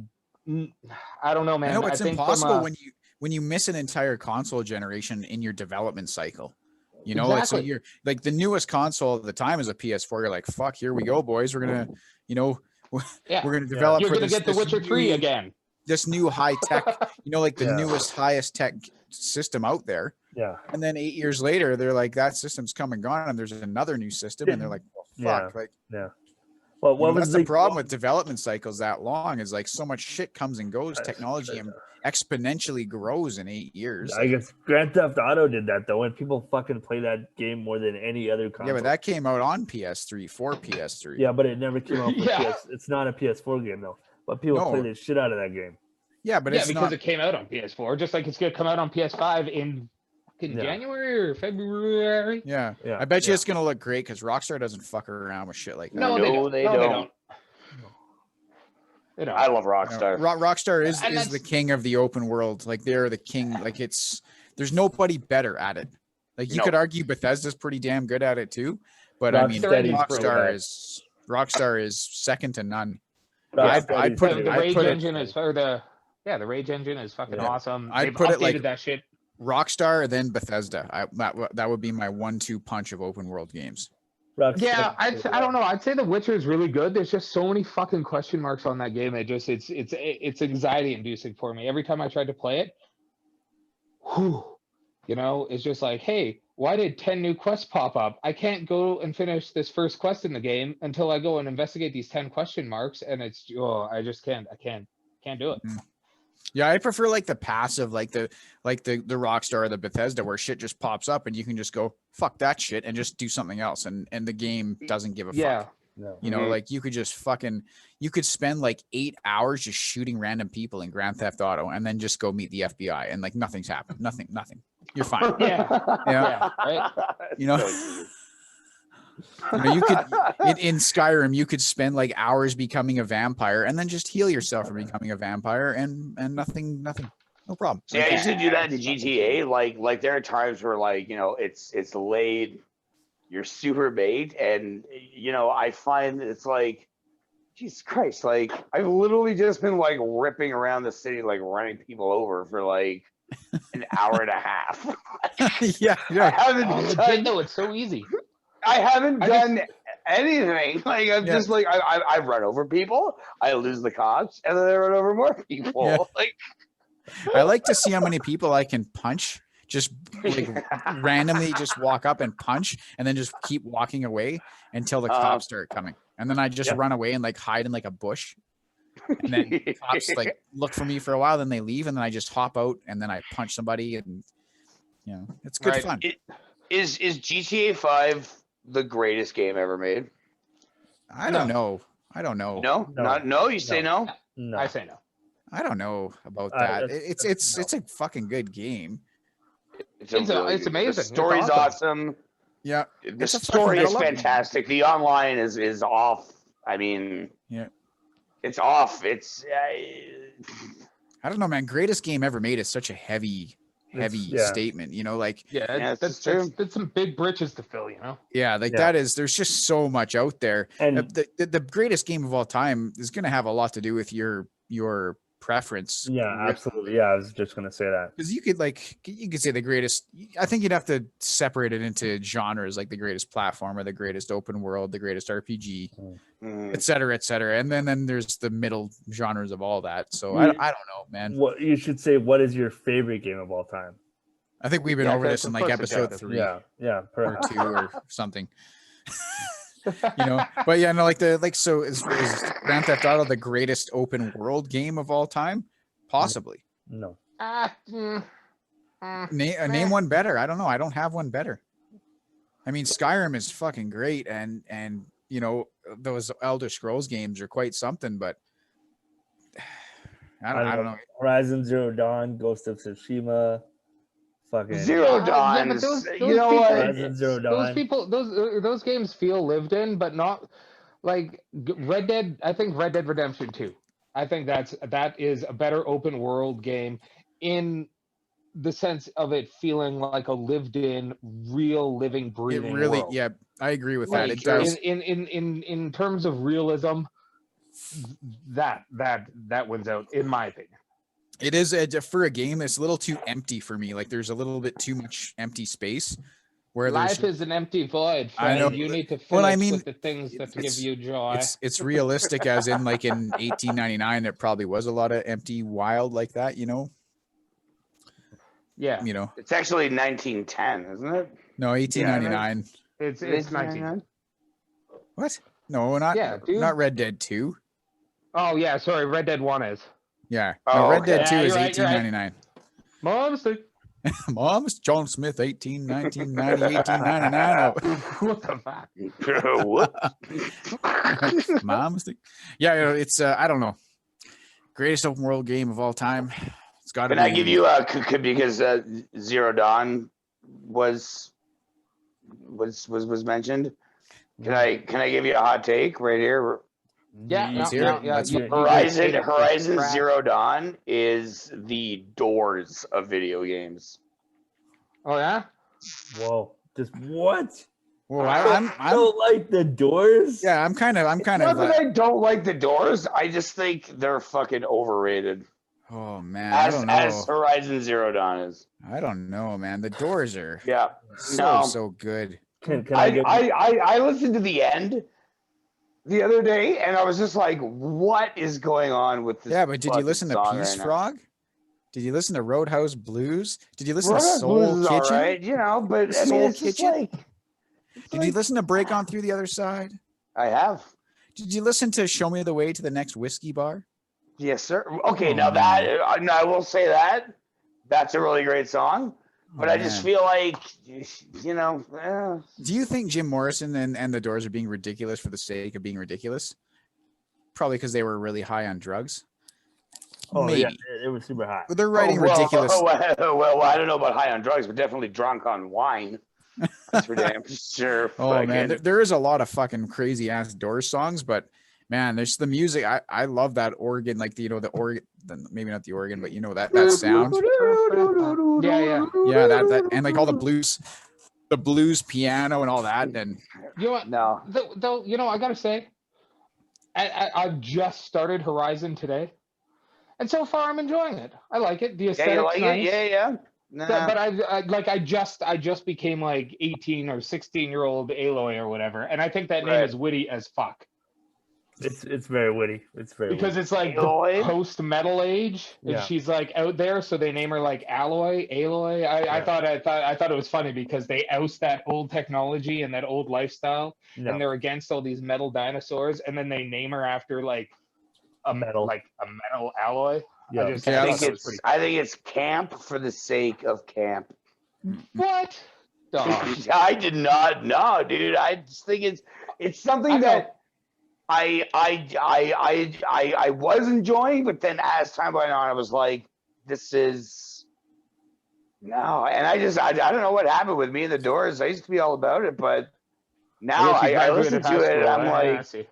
I don't know, man. I know it's think impossible when you miss an entire console generation in your development cycle. Exactly. Like, so you're like the newest console at the time is a PS4. You're like, fuck, here we go, boys. We're gonna, we're gonna develop. You're gonna get The Witcher 3 again. This new high tech, like the newest, highest tech system out there. Yeah. And then 8 years later, they're like, that system's come and gone, and there's another new system, and they're like, well, fuck, Well, what was the problem with development cycles that long? Is like so much shit comes and goes. Technology exponentially grows in 8 years. I guess Grand Theft Auto did that though, and people fucking play that game more than any other console. Yeah, but that came out on PS3 for PS3. Yeah, but it never came out for PS. It's not a PS4 game though, but people play the shit out of that game. Yeah, but it's because it came out on PS4, just like it's gonna come out on PS5 in January or February. Yeah. I bet you it's gonna look great because Rockstar doesn't fuck around with shit like that. No, they don't. I love Rockstar. Rockstar is the king of the open world. Like they're the king. Like there's nobody better at it. Like you could argue Bethesda's pretty damn good at it too, but I mean Rockstar is second to none. I'd put the Rage engine is the Rage engine is fucking awesome. I'd put it like that shit. Rockstar, then Bethesda. That would be my 1-2 punch of open world games. Yeah, I don't know. I'd say The Witcher is really good. There's just so many fucking question marks on that game. It's anxiety inducing for me every time I tried to play it. It's just like, hey, why did 10 new quests pop up? I can't go and finish this first quest in the game until I go and investigate these 10 question marks, and it's I just can't do it. Yeah, I prefer like the passive, like the Rockstar or the Bethesda, where shit just pops up and you can just go fuck that shit and just do something else, and the game doesn't give a fuck. No. You know, like you could just you could spend like 8 hours just shooting random people in Grand Theft Auto and then just go meet the FBI and like nothing's happened. Nothing. You're fine. Yeah. Right. You know, you could in Skyrim, you could spend like hours becoming a vampire and then just heal yourself from becoming a vampire and nothing. No problem. See, I used to do that to GTA. Like there are times where like, you know, it's late, you're super baked, and you know, I find it's like, Jesus Christ, like I've literally just been like ripping around the city, like running people over for like an hour and a half. yeah. I haven't done, no, it's so easy. I haven't done anything. Like I'm just like I run over people, I lose the cops, and then I run over more people. Yeah. Like I like to see how many people I can punch. Just like randomly just walk up and punch and then just keep walking away until the cops start coming. And then I just run away and like hide in like a bush. And then the cops like look for me for a while, then they leave, and then I just hop out and then I punch somebody, and you know, it's good fun. Is GTA 5 the greatest game ever made? I don't know. No, you say no? No. I say no. I don't know about that. It's a fucking good game. It's amazing. The story's awesome. Yeah. The story is fantastic. The online is off. I mean, it's off. It's I don't know, man. Greatest game ever made is such a heavy statement, you know, like that's some big britches to fill, you know. There's just so much out there, and the greatest game of all time is going to have a lot to do with your preference. Absolutely. I was just gonna say that, because you could say the greatest. I think you'd have to separate it into genres, like the greatest platformer, the greatest open world, the greatest RPG, et cetera, and then there's the middle genres of all that. So I don't know, man. What you should say, what is your favorite game of all time? I think we've been over this in like episode 3 or 2 or something. You know, but so is Grand Theft Auto the greatest open world game of all time? Possibly. No. Name one better. I don't know. I don't have one better. I mean, Skyrim is fucking great, and you know, those Elder Scrolls games are quite something, but I don't know. Horizon Zero Dawn, Ghost of Tsushima, fucking Zero Dawn. You know what? Horizon Zero Dawn. Those people, those games feel lived in, but not like Red Dead. I think Red Dead Redemption 2. I think that is a better open world game in the sense of it feeling like a lived in, real, living, breathing. It really, world. Yeah, I agree with like, that. It does. In terms of realism, that wins out, in my opinion. It is for a game. It's a little too empty for me. Like there's a little bit too much empty space. Where life is an empty void. Friend. I know. You need to fill it with the things that give you joy. It's realistic, as in like in 1899, there probably was a lot of empty wild like that. You know. Yeah. You know. It's actually 1910, isn't it? No, 1899. It's 19. What? No, not Red Dead 2. Oh yeah, sorry, Red Dead 1 is. Yeah. No, Red Dead 2 is 1899. My mistake. Mom's John Smith, 1890, 1899. What the fuck? My mistake. Yeah, you know, it's I don't know. Greatest open world game of all time. It's got to be. Can I give you because Zero Dawn was mentioned? Can I give you a hot take right here? Yeah. Horizon Zero Dawn is the Doors of video games. Oh yeah? Whoa! Just what? Well, I don't like the Doors. Yeah, I'm kind of. Not that I don't like the Doors. I just think they're fucking overrated. Oh man, I don't know. As Horizon Zero Dawn is. I don't know, man. The Doors are so good. I listened to the end the other day, and I was just like, "What is going on with this?" Yeah, but did you listen to Peace Frog? Did you listen to Roadhouse Blues? Did you listen to Soul Kitchen? All right, you know, but Soul Kitchen. Did you listen to Break On Through the Other Side? I have. Did you listen to Show Me the Way to the Next Whiskey Bar? Yes, sir. Okay, now that I will say that's a really great song, but I just feel like, you know. Do you think Jim Morrison and the Doors are being ridiculous for the sake of being ridiculous? Probably because they were really high on drugs. Oh Maybe. yeah, it was super high. But they're writing ridiculous. Well, I don't know about high on drugs, but definitely drunk on wine. That's for damn sure. Oh man, there is a lot of fucking crazy ass Doors songs, but man, there's the music. I love that organ, like the organ, maybe not the organ, but that sound. Yeah, that and like all the blues piano and all that. And you know what? No, though I gotta say, I've just started Horizon today, and so far I'm enjoying it. I like it. The aesthetic's like nice. it? Yeah. Nah. But I just became like 18 or 16-year-old Aloy or whatever, and I think that name is witty as fuck. It's very witty. It's very because witty. It's like Aloy? The post-metal age, and she's like out there, so they name her like Aloy. I thought it was funny because they oust that old technology and that old lifestyle, and they're against all these metal dinosaurs, and then they name her after like a metal alloy. Yeah. I think it's camp for the sake of camp. What? I did not know, dude. I just think it's something that I was enjoying, but then as time went on, I was like, this is no. And I don't know what happened with me and the Doors. I used to be all about it, but now I listen to it and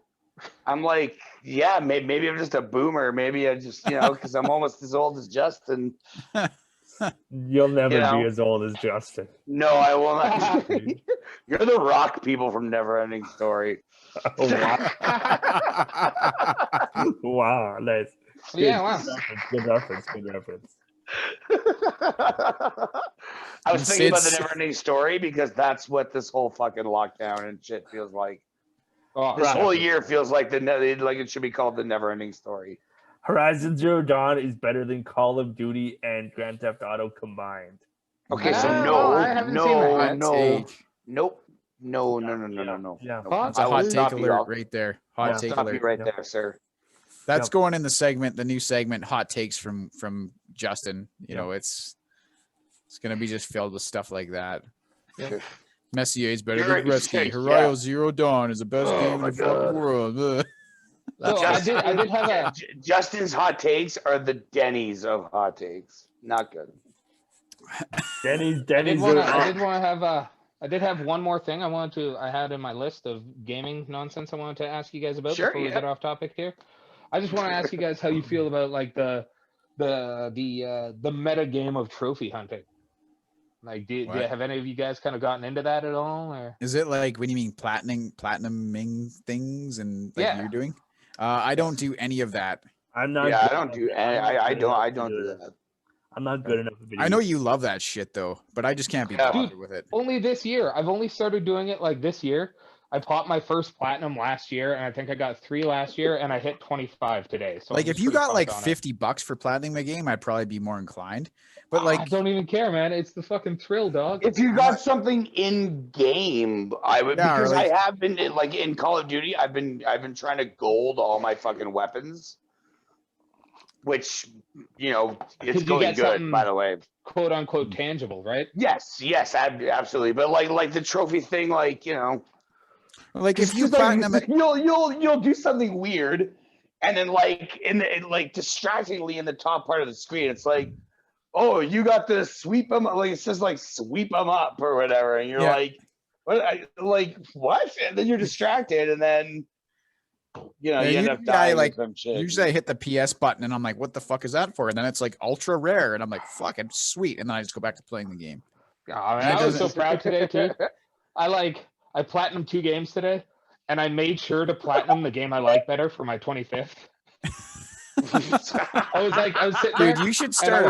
I'm like, yeah, maybe I'm just a boomer. Maybe I just, because I'm almost as old as Justin. You'll never be as old as Justin. No, I will not. You're the rock people from Neverending Story. Oh, wow. Wow, nice. Yeah, wow. Good reference. I was thinking about the Neverending Story because that's what this whole fucking lockdown and shit feels like. This whole year feels like it should be called the Neverending Story. Horizon Zero Dawn is better than Call of Duty and Grand Theft Auto combined. Okay, so nope. No. Yeah. That's a hot take alert right there. Hot take alert right there, sir. That's going in the new segment, hot takes from Justin. It's gonna be just filled with stuff like that. Yeah. Messier's better than Gretzky. Horizon Zero Dawn is the best game in the fucking world. I did have Justin's hot takes are the Denny's of hot takes. Not good. Denny's. I did have one more thing I had in my list of gaming nonsense I wanted to ask you guys about before we get off topic here. I just want to ask you guys how you feel about like the meta game of trophy hunting. Like, have any of you guys kind of gotten into that at all? Or is it like when you mean platinuming things and like you're doing? I don't do any of that. I'm not. Yeah, I don't do. I don't do that. I'm not good enough. I know you love that shit though, but I just can't be bothered with it. Only this year. I've only started doing it like this year. I popped my first platinum last year, and I think I got 3 last year, and I hit 25 today. So like, if you got like $50 for platinum a game, I'd probably be more inclined. But like, I don't even care, man. It's the fucking thrill, dog. If you got something in game, I would because I have been like in Call of Duty. I've been trying to gold all my fucking weapons, which it's going good. By the way, quote unquote tangible, right? Yes, absolutely. But like the trophy thing, like like if you platinum it, you'll do something weird, and then like distractingly in the top part of the screen, it's like, oh, you got to sweep them, like it says like sweep them up or whatever, and you're like, what? And then you're distracted, and then you end up dying. Like some shit. Usually I hit the PS button, and I'm like, what the fuck is that for? And then it's like ultra rare, and I'm like, fuck, it's sweet, and then I just go back to playing the game. I was so proud today too. I platinumed 2 games today, and I made sure to platinum the game I like better for my 25th. I was sitting there. Dude, you should start I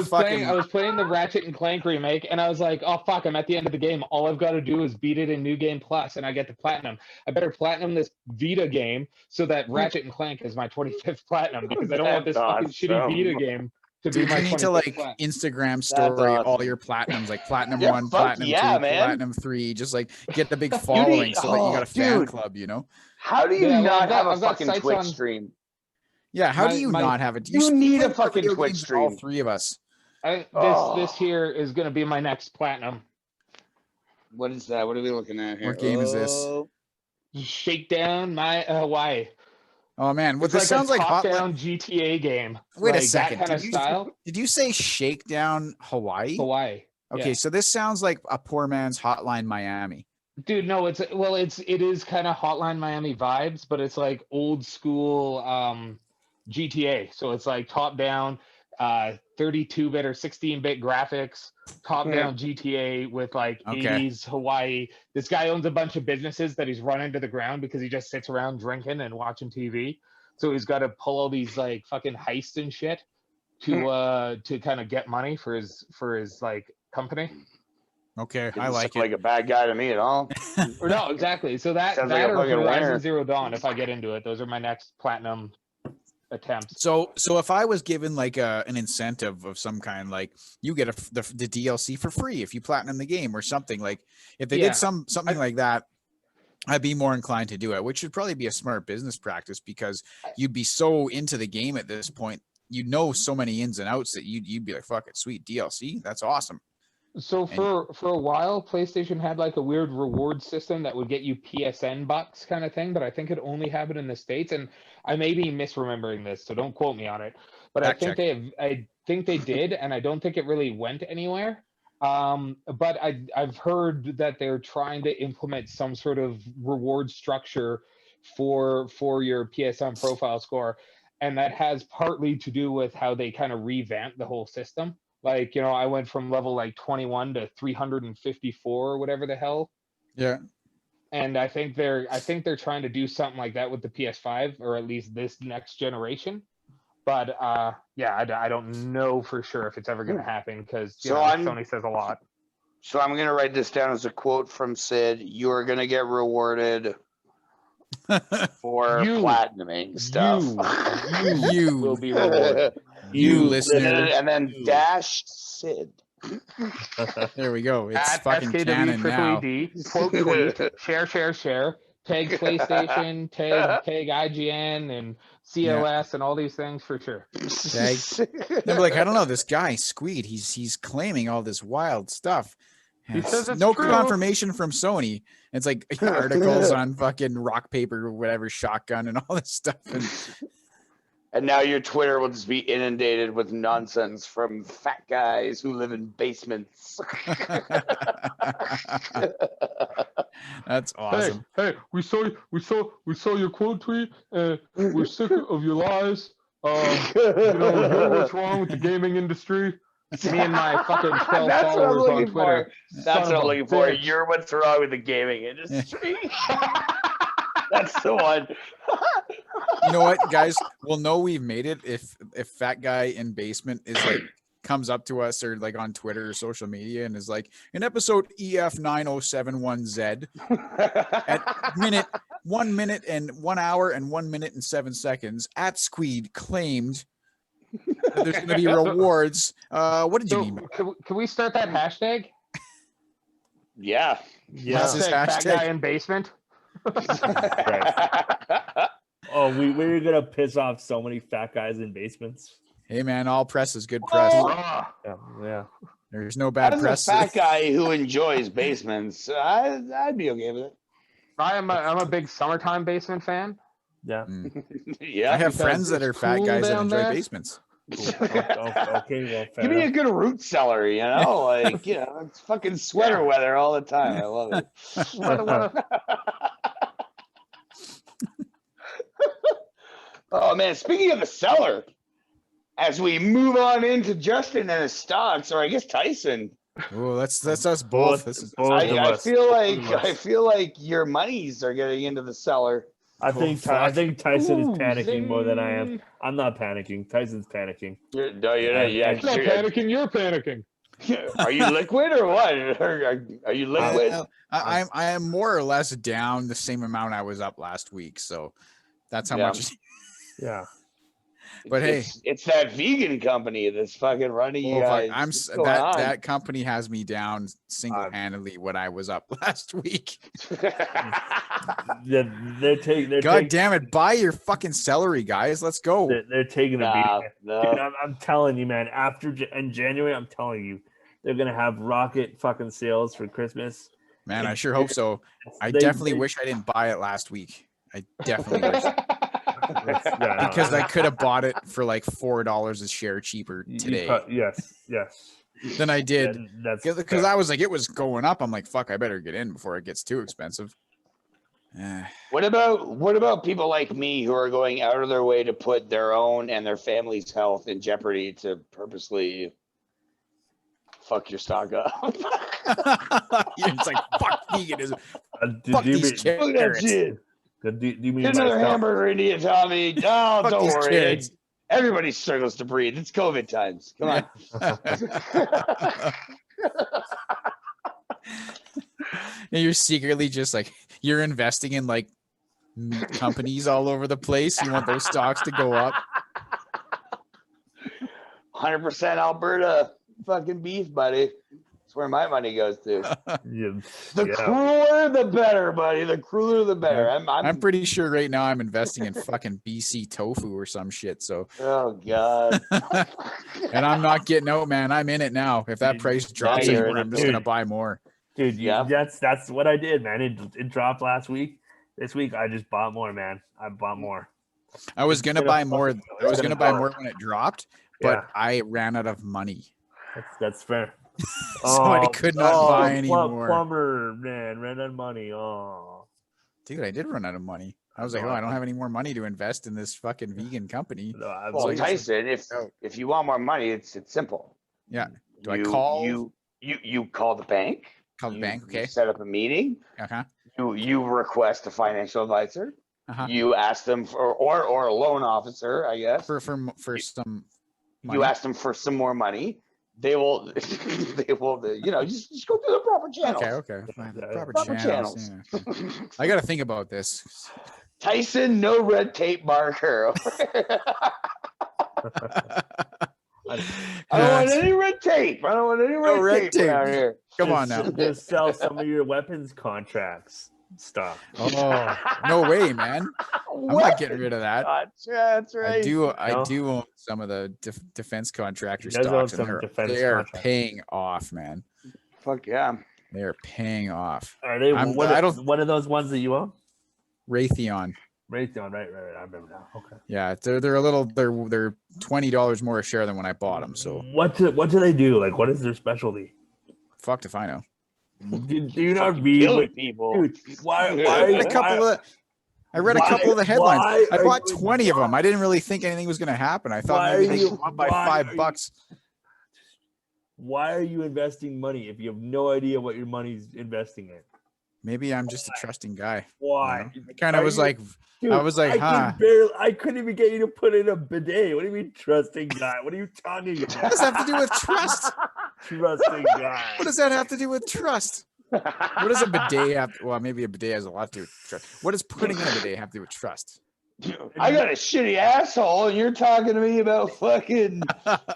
was playing the Ratchet and Clank remake, and I was like, oh fuck, I'm at the end of the game. All I've got to do is beat it in New Game Plus, and I get the platinum. I better platinum this Vita game so that Ratchet and Clank is my 25th platinum, because I don't want this fucking shitty Vita game. Dude, you need to like Instagram story all your platinums, like platinum 1, platinum 2, platinum 3. Just like get the big following so that you got a fan club. How do you not have a fucking Twitch stream? Yeah, how do you not have it? You need a play fucking video Twitch games, stream. all three of us. This here is gonna be my next platinum. What is that? What are we looking at here? What game is this? Shakedown my Hawaii. Oh man, well, It's this like sounds a like top-down GTA game. Wait like a second. That kind of style. Did you say Shakedown Hawaii? Hawaii. Okay, Yeah. so this sounds like a poor man's Hotline Miami. Dude, no, it is kind of Hotline Miami vibes, but it's like old school GTA. So it's like top down, 32-bit or 16-bit graphics, top down GTA with like 80s Hawaii. This guy owns a bunch of businesses that he's run into the ground because he just sits around drinking and watching TV. So he's got to pull all these like fucking heists and shit to kind of get money for his like company. Okay, Didn't I like sound like a bad guy to me at all. Or no, exactly. So that Sounds like a or fucking Horizon winner. Zero Dawn, if I get into it, those are my next platinum attempts. So if I was given like an incentive of some kind, like you get the DLC for free if you platinum the game or something, like if they did something like that, I'd be more inclined to do it, which would probably be a smart business practice because you'd be so into the game at this point, you know so many ins and outs that you'd be like, fuck it, sweet DLC, that's awesome. So for a while, PlayStation had like a weird reward system that would get you PSN bucks kind of thing, but I think it only happened in the States, and I may be misremembering this, so don't quote me on it. But I think they did, and I don't think it really went anywhere. But I've heard that they're trying to implement some sort of reward structure for your PSN profile score, and that has partly to do with how they kind of revamped the whole system. Like, I went from level like 21 to 354 or whatever the hell. Yeah. And I think they're trying to do something like that with the PS5, or at least this next generation. But I don't know for sure if it's ever going to happen because Sony says a lot. So I'm going to write this down as a quote from Sid. You are going to get rewarded for platinuming stuff. You will be rewarded. You listener. And then dash Sid. There we go. It's At fucking canon now. Quote tweet, share, tag PlayStation, tag IGN and COS and all these things for sure. They're like, I don't know, this guy Squeed, he's claiming all this wild stuff. He says it's no true. confirmation from Sony. It's like articles on fucking rock, paper, or whatever, shotgun and all this stuff. And now your Twitter will just be inundated with nonsense from fat guys who live in basements. That's awesome. Hey, we saw your quote tweet. We're sick of your lies. Hear what's wrong with the gaming industry. Me and my fucking 12 followers on Twitter. That's what I'm looking for. You're what's wrong with the gaming industry. That's the one. You know what, guys? We'll know we've made it if fat guy in basement is like comes up to us or like on Twitter or social media and is like, in episode EF9071Z at 1 minute and 1 hour and 1 minute and 7 seconds, at Squeed claimed that there's going to be rewards. What did you mean? Can we start that hashtag? Yeah. What's this hashtag? Fat guy in basement. Oh, we're gonna piss off so many fat guys in basements. Hey man, all press is good press. Yeah. There's no bad press. As a fat guy who enjoys basements, I'd be okay with it. I'm a big summertime basement fan. Yeah. Yeah. I have friends that are fat guys that enjoy basements. Cool. Okay, well, give me a good root cellar, like it's fucking sweater weather all the time. I love it. Oh man, speaking of the cellar, as we move on into Justin and his stocks, or I guess Tyson. Oh, that's us both. I feel like your monies are getting into the cellar. I think Tyson is panicking more than I am. I'm not panicking. Tyson's panicking. You're not panicking. You're panicking. Are you liquid or what? Are you liquid? I am more or less down the same amount I was up last week. So that's how much. Yeah. But hey, it's that vegan company that's fucking running you guys. That company has me down single-handedly when I was up last week. They're taking. God damn it! Buy your fucking celery, guys. Let's go. They're taking a beating. No. Dude, I'm telling you, man. In January, I'm telling you, they're gonna have rocket fucking sales for Christmas. Man, I sure hope so. I definitely wish I didn't buy it last week. I definitely wish. Because I could have bought it for like $4 a share cheaper today. Yes. Than I did. Because I was like, it was going up. I'm like, fuck, I better get in before it gets too expensive. What about people like me who are going out of their way to put their own and their family's health in jeopardy to purposely fuck your stock up? It's like, fuck veganism. Fuck do these Look at that shit. Do you mean Get another hamburger into you, Tommy? Oh, Fuck don't these worry. kids. Everybody struggles to breathe. It's COVID times. Come on. And you're secretly just like, you're investing in like meat companies all over the place. You want those stocks to go up. 100% Alberta fucking beef, buddy. That's where my money goes to. The crueler, the better, buddy. The crueler, the better. I'm pretty sure right now I'm investing in fucking BC tofu or some shit. So. Oh God. And I'm not getting out, man. I'm in it now. If that price drops anymore, I'm just gonna buy more. Dude, that's what I did, man. It dropped last week. This week I just bought more, man. I bought more. I was gonna buy more. I was gonna buy more when it dropped, but I ran out of money. That's fair. So I could not buy anymore. Plumber, man, ran out of money. Oh, dude, I did run out of money. I was like, I don't have any more money to invest in this fucking vegan company. Well, Tyson, if you want more money, it's simple. Yeah. Do I call you call the bank? Call the bank, okay. You set up a meeting. Okay. You request a financial advisor. You ask them for or a loan officer, I guess. For some money. You ask them for some more money. They will just go through the proper channels. Okay. Proper channels. Yeah. I gotta think about this. Tyson, no red tape marker. I don't want any red tape. I don't want any red tape out here. Come on now. Just sell some of your weapons contracts stuff. Oh, no way, man. I'm not getting rid of that. That's right. I do own some of the defense contractor stocks, and they are paying off, man. Fuck yeah. They are paying off. Are they? What are those ones that you own? Raytheon. Raytheon, right. I remember now. Okay. Yeah, they're $20 more a share than when I bought them. So what do they do? Like, what is their specialty? Fucked if I know. Do you not read people? Dude, why I read a couple of the headlines. I bought 20 of them. I didn't really think anything was going to happen. I thought maybe they go up by $5. Why are you investing money if you have no idea what your money's investing in? Maybe I'm just a trusting guy. Why? I kind of was like, dude, I was like, I couldn't even get you to put in a bidet. What do you mean, trusting guy? What are you talking about? What does that have to do with trust? Trusting guy. What does that have to do with trust? What does a bidet have? Well, maybe a bidet has a lot to do with trust. What does putting in a bidet have to do with trust? I got a shitty asshole, and you're talking to me about fucking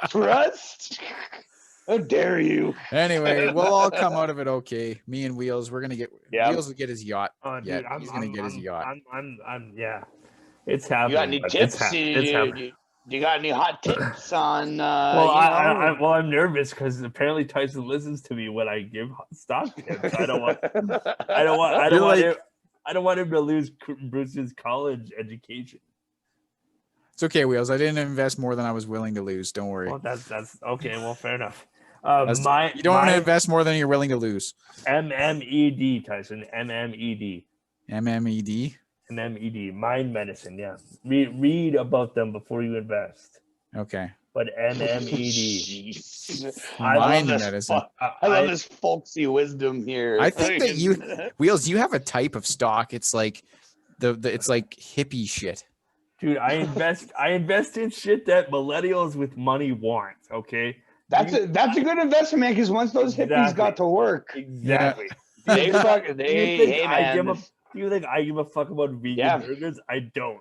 trust? How dare you? Anyway, we'll all come out of it okay. Me and Wheels, we're gonna get Wheels will get his yacht. Dude, he's gonna get his yacht. I'm yeah. It's happening. You got any tips? Do you got any hot tips on? I'm nervous because apparently Tyson listens to me when I give stock tips. I don't want him to lose Bruce's college education. It's okay, Wheels. I didn't invest more than I was willing to lose. Don't worry. Well, that's okay. Well, fair enough. You don't want to invest more than you're willing to lose. MMED, Tyson. MMED. MMED. MMED. Mind medicine. Yeah. Read about them before you invest. Okay. But MMED. Mind medicine. I love this folksy wisdom here. I think that Wheels, you have a type of stock. It's like it's like hippie shit. Dude, I invest in shit that millennials with money want. Okay. That's a good investment, man. Because once those hippies got to work, exactly. Yeah. Do you think I give a fuck about vegan burgers? I don't.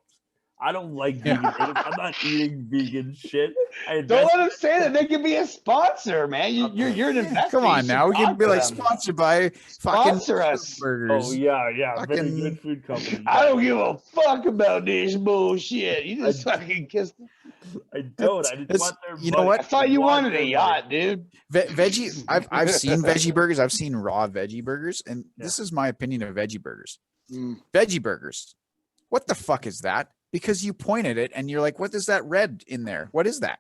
I don't like vegan burgers. I'm not eating vegan shit. Don't let him say that. They can be a sponsor, man. You're an investor. Come on now. We can be like sponsored by fucking sponsor us. burgers. Oh yeah. Fucking... Very good food company. I don't give a fuck about this bullshit. You just fucking kiss. I don't. I just want their. You know what? I thought you wanted a yacht, dude. Veggie. I've seen veggie burgers. I've seen raw veggie burgers, and this is my opinion of veggie burgers. Veggie burgers. What the fuck is that? Because you point at it and you're like, what is that red in there? What is that?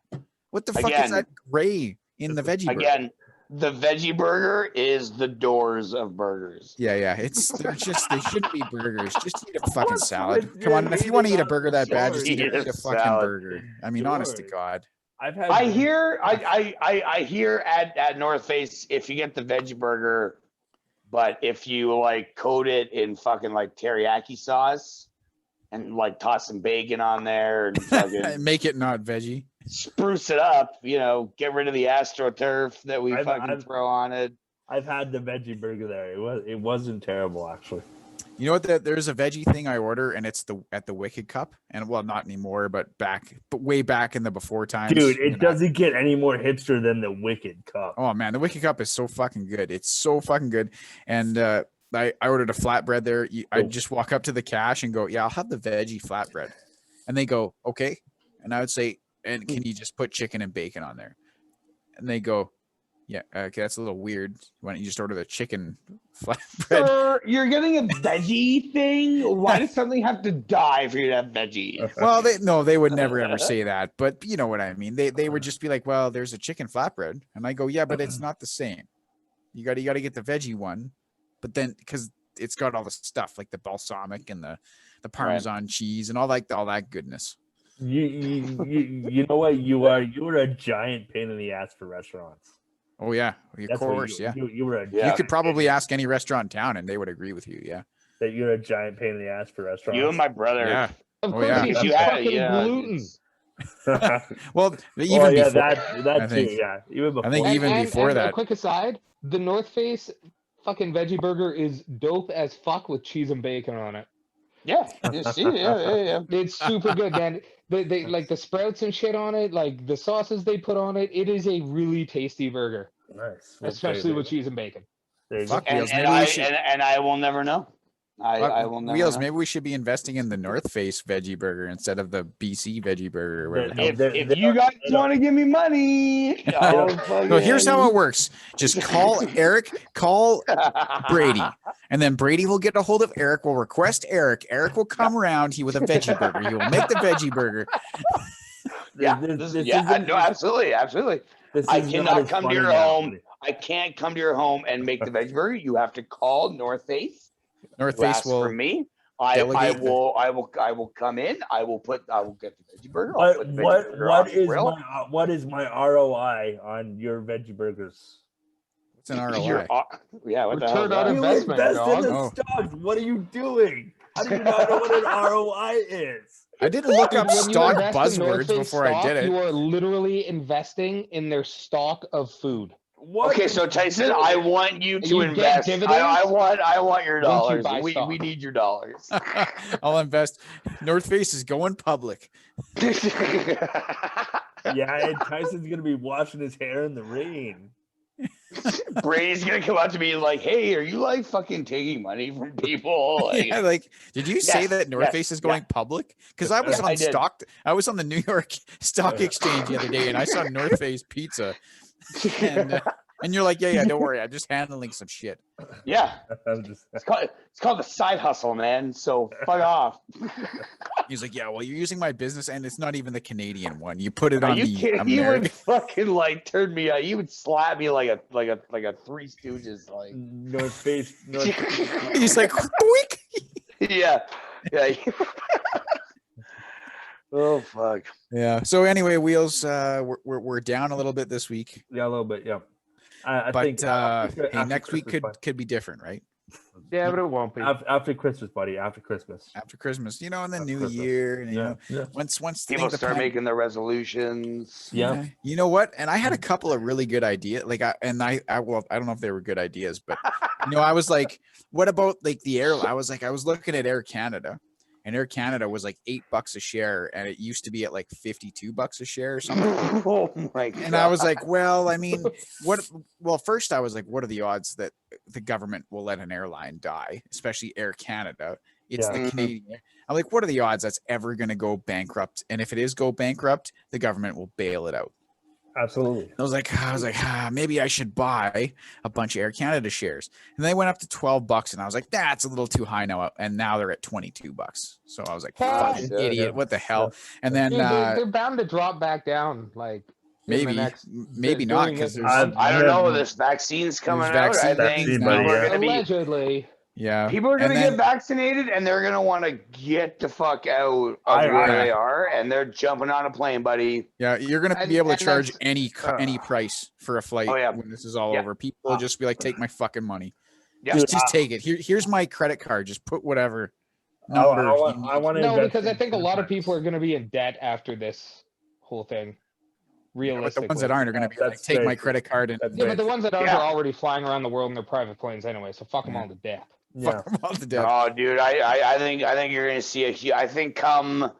What the fuck is that gray in the veggie burger? Again, the veggie burger is the doors of burgers. Yeah. They shouldn't be burgers. Just eat a fucking salad. Come on, if you want to eat a burger that bad, just eat a fucking burger. I mean, honest to God. I hear at North Face, if you get the veggie burger, but if you like coat it in fucking like teriyaki sauce and like toss some bacon on there and fucking make it not veggie, spruce it up, get rid of the astroturf that we throw on it. I've had the veggie burger there. It wasn't terrible actually. You know what? There's a veggie thing I order, and it's at the Wicked Cup, and well, not anymore, but way back in the before times. Dude, it doesn't get any more hipster than the Wicked Cup. Oh man, the Wicked Cup is so fucking good. It's so fucking good, and I ordered a flatbread there. I just walk up to the cash and go, yeah, I'll have the veggie flatbread, and they go, okay, and I would say, and can you just put chicken and bacon on there? And they go, yeah, okay, that's a little weird. Why don't you just order the chicken flatbread? Sir, you're getting a veggie thing? Why does something have to die for you to have veggies? Well, they would never ever say that, but you know what I mean. They would just be like, well, there's a chicken flatbread, and I go, yeah, but it's not the same. You got to get the veggie one, but then because it's got all the stuff like the balsamic and the Parmesan cheese and all that goodness. You know what you are? You were a giant pain in the ass for restaurants. Oh yeah, of course, yeah. You were you could probably ask any restaurant in town, and they would agree with you. Yeah, that you're a giant pain in the ass for restaurants. You and my brother. Yeah. Of course, you had gluten. Well, even before that too. Yeah, even before. I think even before that. A quick aside: the North Face fucking veggie burger is dope as fuck with cheese and bacon on it. Yeah, yeah. It's super good, man. They like the sprouts and shit on it, like the sauces they put on it. It is a really tasty burger. Nice, especially with cheese and bacon. And I will never know. I will never Wheels, know. maybe we should be investing in the North Face veggie burger instead of the BC veggie burger. Or whatever if you guys want to give me money, no, here's how it works. Just call Brady, and then Brady will get a hold of Eric. Will request Eric. Eric will come around with a veggie burger. He will make the veggie burger. No, absolutely. I cannot come to your home. I can't come to your home and make the veggie burger. You have to call North Face. North Face will for me. I will come in. I will get the veggie burger. What is my ROI on your veggie burgers? What's an ROI? What the Return hell? on investment, invest in the stocks. What are you doing? How do you not know what an ROI is? I didn't look up stock buzzwords before I did it. You are literally investing in their stock of food. What? Okay, so Tyson, I want you to invest. I want your dollars. We need your dollars. I'll invest. North Face is going public. Yeah, and Tyson's gonna be washing his hair in the rain. Brady's gonna come out to me like, "Hey, are you like fucking taking money from people?" Like, did you say that North Face is going public? Because I was on stock. I was on the New York Stock Exchange the other day, and I saw North Face pizza. And you're like, yeah, don't worry, I'm just handling some shit. Yeah, it's called the side hustle, man. So fuck off. He's like, yeah, well, you're using my business, and it's not even the Canadian one. You put it on the American. He would fucking like turn me out. He would slap me like a Three Stooges like North Face. He's like, boink. Yeah. Oh fuck. Yeah. So anyway, Wheels, we're down a little bit this week. Yeah, a little bit. Yeah. I think after next week could be different, right? Yeah, but it won't be after Christmas, buddy. After Christmas, and the New Year, and once people start making their resolutions. Yeah. You know what? And I had a couple of really good ideas. Like I don't know if they were good ideas, but I was like, what about like the air? I was looking at Air Canada. and Air Canada was like $8 a share, and it used to be at like $52 a share or something. Oh my god! And I was like, well, I mean, what? Well, first I was like, what are the odds that the government will let an airline die, especially Air Canada? It's Yeah. the Canadian. I'm like, what are the odds that's ever going to go bankrupt? And if it is go bankrupt, the government will bail it out. Absolutely. I was like, maybe I should buy a bunch of Air Canada shares. And they went up to $12, and I was like, that's a little too high now. And now they're at $22. So I was like, fucking shit. idiot, what the hell? And then Dude, they're bound to drop back down, like maybe not, because there's I don't know. This vaccine's coming out. I think vaccines people now. are going to be. allegedly. Yeah, People are going to get vaccinated, and they're going to want to get the fuck out of where they are, and they're jumping on a plane, buddy. Yeah, you're going to be able to charge any price for a flight when this is all over. People will just be like, take my fucking money. Yeah. Just take it. Here's my credit card. Just put whatever number. I want to No, because I think a lot of people are going to be in debt after this whole thing. Realistically, the ones that aren't are going to be like, take my credit card. And but the ones that are already flying around the world in their private planes anyway. So fuck them all to death. Yeah. Oh, dude, I think you're going to see I think come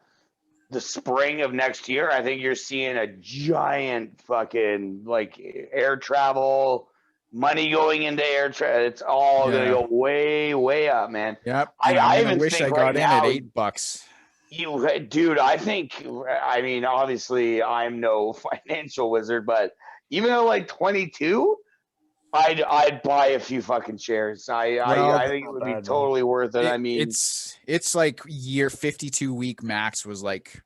the spring of next year, I think you're seeing a giant fucking like air travel money going into air travel. It's all going to go way, way up, man. Yep. I even wish I got in at $8. Dude, I mean, obviously I'm no financial wizard, but even though like 22, I'd buy a few fucking shares. I think it would be totally worth it. I mean, it's like year 52 week max was like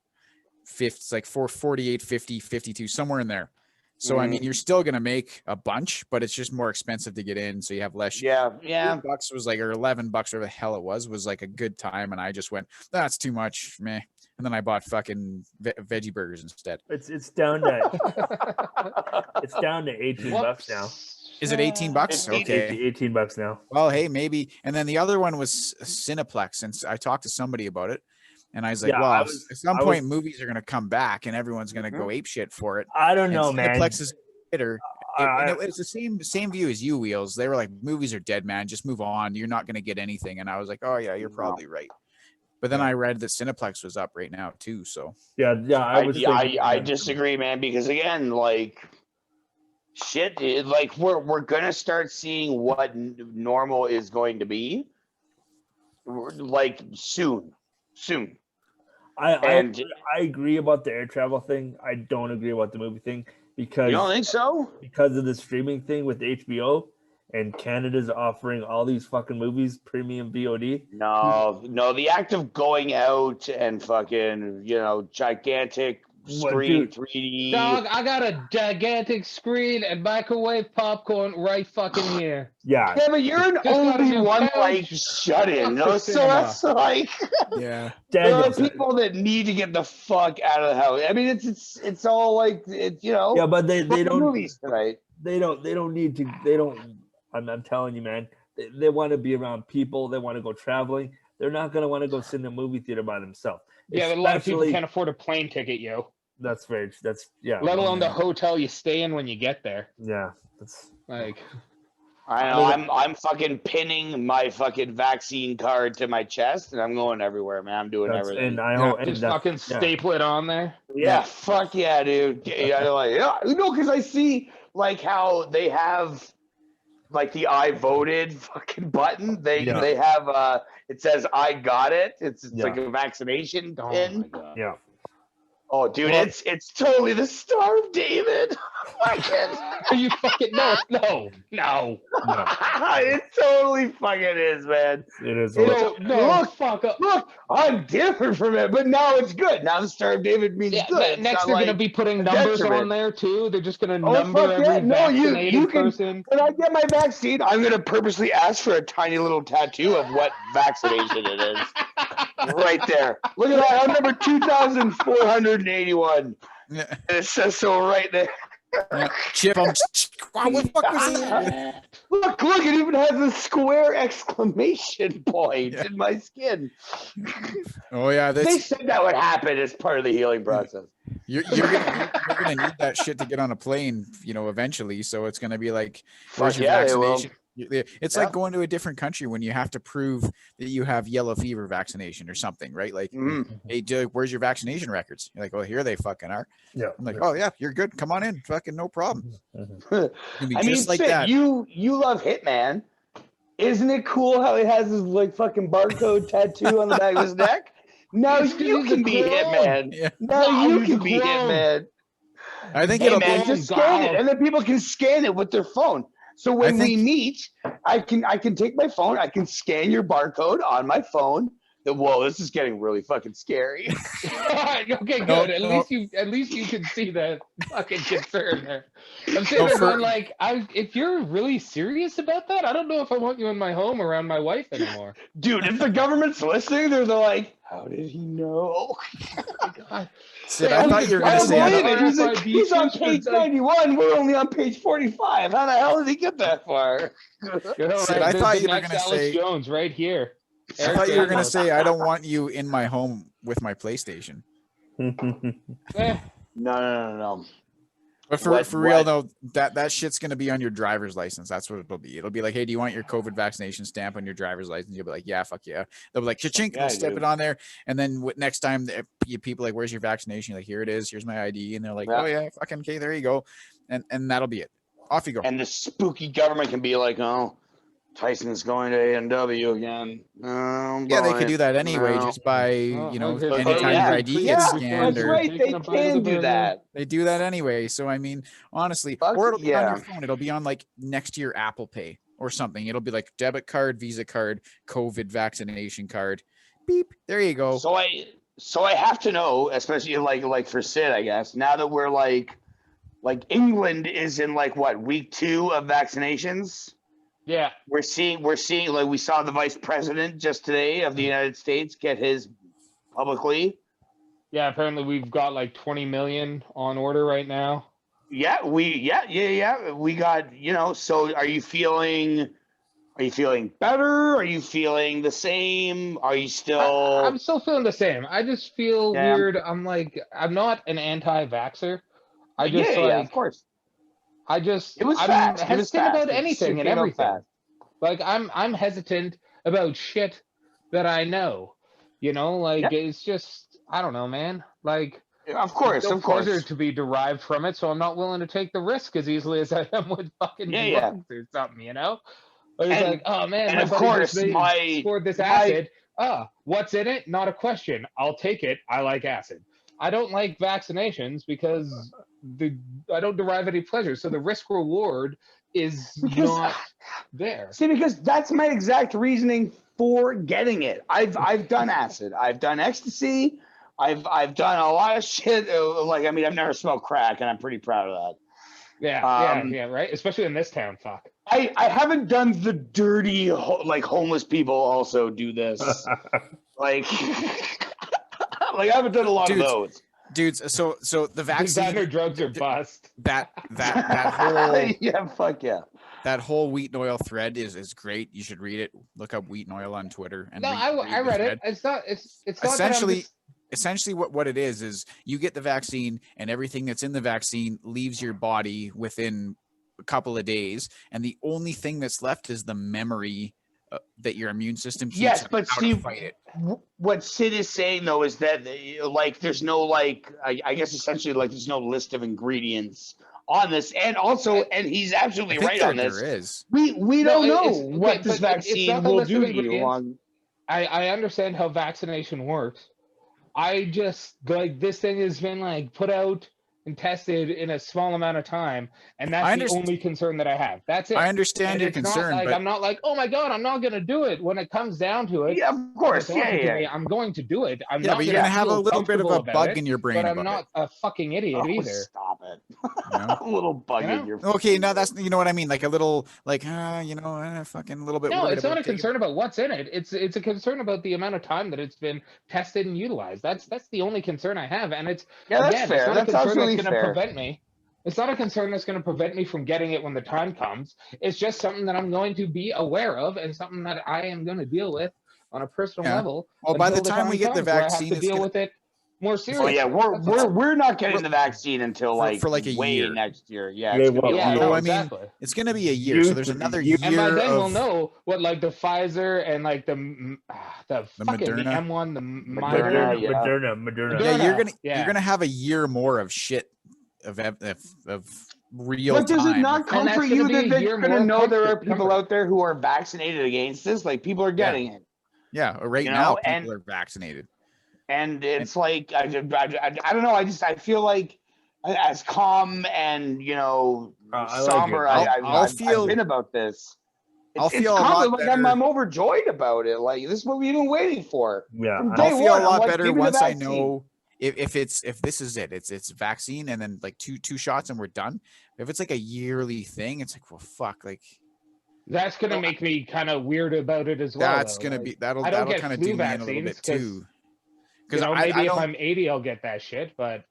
448, 50, 52, somewhere in there. So I mean, you're still gonna make a bunch, but it's just more expensive to get in, so you have less. Yeah. $8 was like, or $11, whatever the hell it was like a good time, and I just went, that's too much, meh. And then I bought fucking veggie burgers instead. It's down to it's down to $18 now. Is it $18? Okay, $18 now. Well, hey, maybe. And then the other one was Cineplex, and I talked to somebody about it, and I was like, at some point movies are going to come back, and everyone's going to go ape shit for it. I don't know, man. Cineplex is bitter. It's the same view as you, Wheels. They were like, movies are dead, man. Just move on. You're not going to get anything. And I was like, oh yeah, you're probably right. But then I read that Cineplex was up right now too. So I disagree, man, because again, like shit, like we're gonna start seeing what normal is going to be, like soon. I agree about the air travel thing. I don't agree about the movie thing because you don't think so? Because of the streaming thing with HBO. And Canada's offering all these fucking movies, premium VOD. No, the act of going out and fucking, gigantic screen 3D. Dog, I got a gigantic screen and microwave popcorn right fucking here. Yeah, but you're an only one like shut in. So that's like there are people that need to get the fuck out of the house. I mean, it's all like Yeah, but they don't movies tonight. They don't need to. They don't. I'm telling you, man. They want to be around people. They want to go traveling. They're not going to want to go sit in a movie theater by themselves. Yeah, but a lot of people can't afford a plane ticket, yo. That's very. Let alone the hotel you stay in when you get there. Yeah, that's like. I know. I'm fucking pinning my fucking vaccine card to my chest, and I'm going everywhere, man. I'm doing everything. And I hope just fucking staple it on there. Yeah, fuck yeah, dude. Because I see like how they have. Like the I voted fucking button. They have it says I got it. It's like a vaccination pin. Oh my God. Yeah. Oh dude, it's totally the Star of David. Are you fucking no. It totally fucking is, man. It is. Look, I'm different from it, but now it's good. Now the Star of David means good. Next they're gonna be putting numbers on there too. They're just gonna number every vaccinated person. When I get my vaccine, I'm gonna purposely ask for a tiny little tattoo of what vaccination it is. Right there. Look at that. I'm number 2,481. And it says so right there. Chip, what the fuck was that? Look, it even has a square exclamation point in my skin. Oh yeah, they said that would happen as part of the healing process. You're gonna need that shit to get on a plane, eventually. So it's gonna be like, where's your vaccination? It's like going to a different country when you have to prove that you have yellow fever vaccination or something, right? Like, hey, where's your vaccination records? You're like, well, here they fucking are. Yeah. I'm like, oh yeah, you're good. Come on in. Fucking no problem. I mean, like Sid, you love Hitman. Isn't it cool how he has his like fucking barcode tattoo on the back of his neck? Now you can be Hitman. Yeah. Now you can be Hitman. I think hey man, just scan it, and then people can scan it with their phone. So when we meet, I can take my phone, I can scan your barcode on my phone. Whoa, this is getting really fucking scary. Okay, good. At least you can see that fucking concern there. I'm sitting there going like, if you're really serious about that, I don't know if I want you in my home around my wife anymore. Dude, if the government's listening, they're like, how did he know? Oh my God. Sid, I thought you were going to say he's on page 91. We're only on page 45. How the hell did he get that far? Sid, I thought you were going to say Jones right here. I thought you were going to say I don't want you in my home with my PlayStation. No. But for real though, that shit's gonna be on your driver's license. That's what it'll be. It'll be like, hey, do you want your COVID vaccination stamp on your driver's license? You'll be like, yeah, fuck yeah. They'll be like, cha-chink, and step it on there. And then next time, people like, where's your vaccination? You're like, here it is. Here's my ID. And they're like, oh yeah, fucking okay, there you go. And that'll be it. Off you go. And the spooky government can be like, oh, Tyson's going to A&W again. Yeah, they could do that anyway, just by anytime your ID gets scanned. That's right, they can do that. They do that anyway. So I mean, honestly, or it'll be on your phone. It'll be on like next to your Apple Pay or something. It'll be like debit card, Visa card, COVID vaccination card. Beep. There you go. So I have to know, especially like for Sid, I guess. Now that we're like England is in like what, week 2 of vaccinations. Yeah, we're seeing like we saw the vice president just today of the United States get his publicly. Yeah, apparently we've got like 20 million on order right now. Yeah, we got, so are you feeling better? Are you feeling the same? Are you still I'm still feeling the same. I just feel weird. I'm not an anti-vaxxer. I just of course. I'm hesitant about anything and everything. Like I'm hesitant about shit that I know. It's just, I don't know, man. Like, of course, pleasure to be derived from it, so I'm not willing to take the risk as easily as I am with fucking drugs or something. It's like, oh man, and of course, scored this acid. What's in it? Not a question. I'll take it. I like acid. I don't like vaccinations because I don't derive any pleasure. So the risk reward is not there. See, because that's my exact reasoning for getting it. I've done acid. I've done ecstasy. I've done a lot of shit. Like, I mean, I've never smoked crack, and I'm pretty proud of that. Yeah, right. Especially in this town. Fuck. I haven't done the dirty like homeless people also do this. Like. Like, I haven't done a lot of those. Dudes, so the vaccine... Designer drugs are bust. That whole... yeah, fuck yeah. That whole wheat and oil thread is great. You should read it. Look up wheat and oil on Twitter. And I read it. It's not essentially what it is you get the vaccine and everything that's in the vaccine leaves your body within a couple of days. And the only thing that's left is the memory that your immune system keeps. Yes, but see, what Sid is saying though is that like there's no like I guess essentially like there's no list of ingredients on this, and also and he's absolutely right on this. There is. We don't know what this vaccine will do to you. I understand how vaccination works. I just like this thing has been like put out and tested in a small amount of time, and that's the only concern that I have. That's it. I understand your concern, but I'm not like, oh my god, I'm not gonna do it. When it comes down to it, yeah, of course, I'm going to do it. I'm not but you're gonna have a little bit of a bug in your brain, but I'm not a fucking idiot either. Stop it! A little bug in your. Okay, now that's what I mean, like a little, like fucking a little bit. No, it's not a concern about what's in it. It's a concern about the amount of time that it's been tested and utilized. That's the only concern I have, and it's that's fair. That's absolutely going to prevent me. It's not a concern that's going to prevent me from getting it when the time comes. It's just something that I'm going to be aware of and something that I am going to deal with on a personal level. Well, by the time we get the vaccine, I have to deal with it more serious. Oh yeah, we're not getting the vaccine until for like a way year next year. Yeah, Yeah, it's gonna be well, a yeah, year. no, I mean, exactly. it's going to be a year. So there's another year. And by then we'll of know what like the Pfizer and like the fucking Moderna. M1, the Moderna, yeah. Moderna. Yeah, you're Yeah. gonna have a year more of shit of real But does it time. not And that's comfort gonna you be a that year you're gonna more know there are comfort- people comfort. out there who are vaccinated against this? Like people are getting it, Yeah, right You now know, people and- are vaccinated. and it's like I don't know. I feel like as calm and I like somber it. I've been about this. I'll It's feel a calm, lot like better. I'm overjoyed about it. Like this is what we've been waiting for. Yeah, From I- day I'll feel one, a I'm lot like, better give me the once I vaccine. know if this is it. It's vaccine and then like two shots and we're done. If it's like a yearly thing, it's like, well, fuck, like That's gonna make me kind of weird about it as well. that's though. gonna Like, be that'll I don't get kind of flu do me in a little vaccines bit too. Because Because maybe I if don't I'm 80, I'll get that shit. But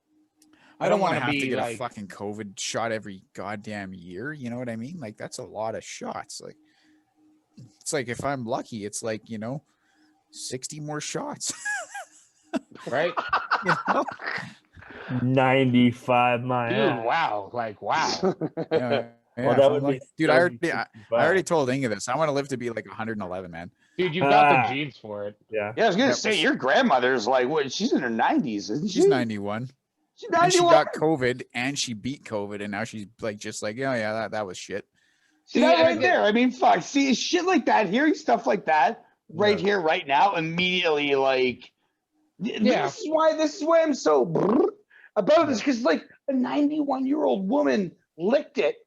I don't want to wanna have to be, get like- a fucking COVID shot every goddamn year. You know what I mean? Like that's a lot of shots. Like it's like if I'm lucky, it's like 60 more shots. right, You know? 95 dude, miles. wow, like wow. Yeah, Well, if that I'm would be lucky- dude. I 65. already told Inga this. I want to live to be like 111, man. Dude, you've got Ah. the genes for it. Yeah. Yeah, I was gonna That say was- your grandmother's like what? She's in her 90s, isn't she? She's 91. She's And she 91. got COVID and she beat COVID, and now she's like just like, oh yeah, that was shit. See that Yeah, right there? I mean, fuck. See shit like that, hearing stuff like that right Yeah. here, right now, immediately. Like, Yeah. this is why I'm so about this, because like a 91-year-old woman licked it.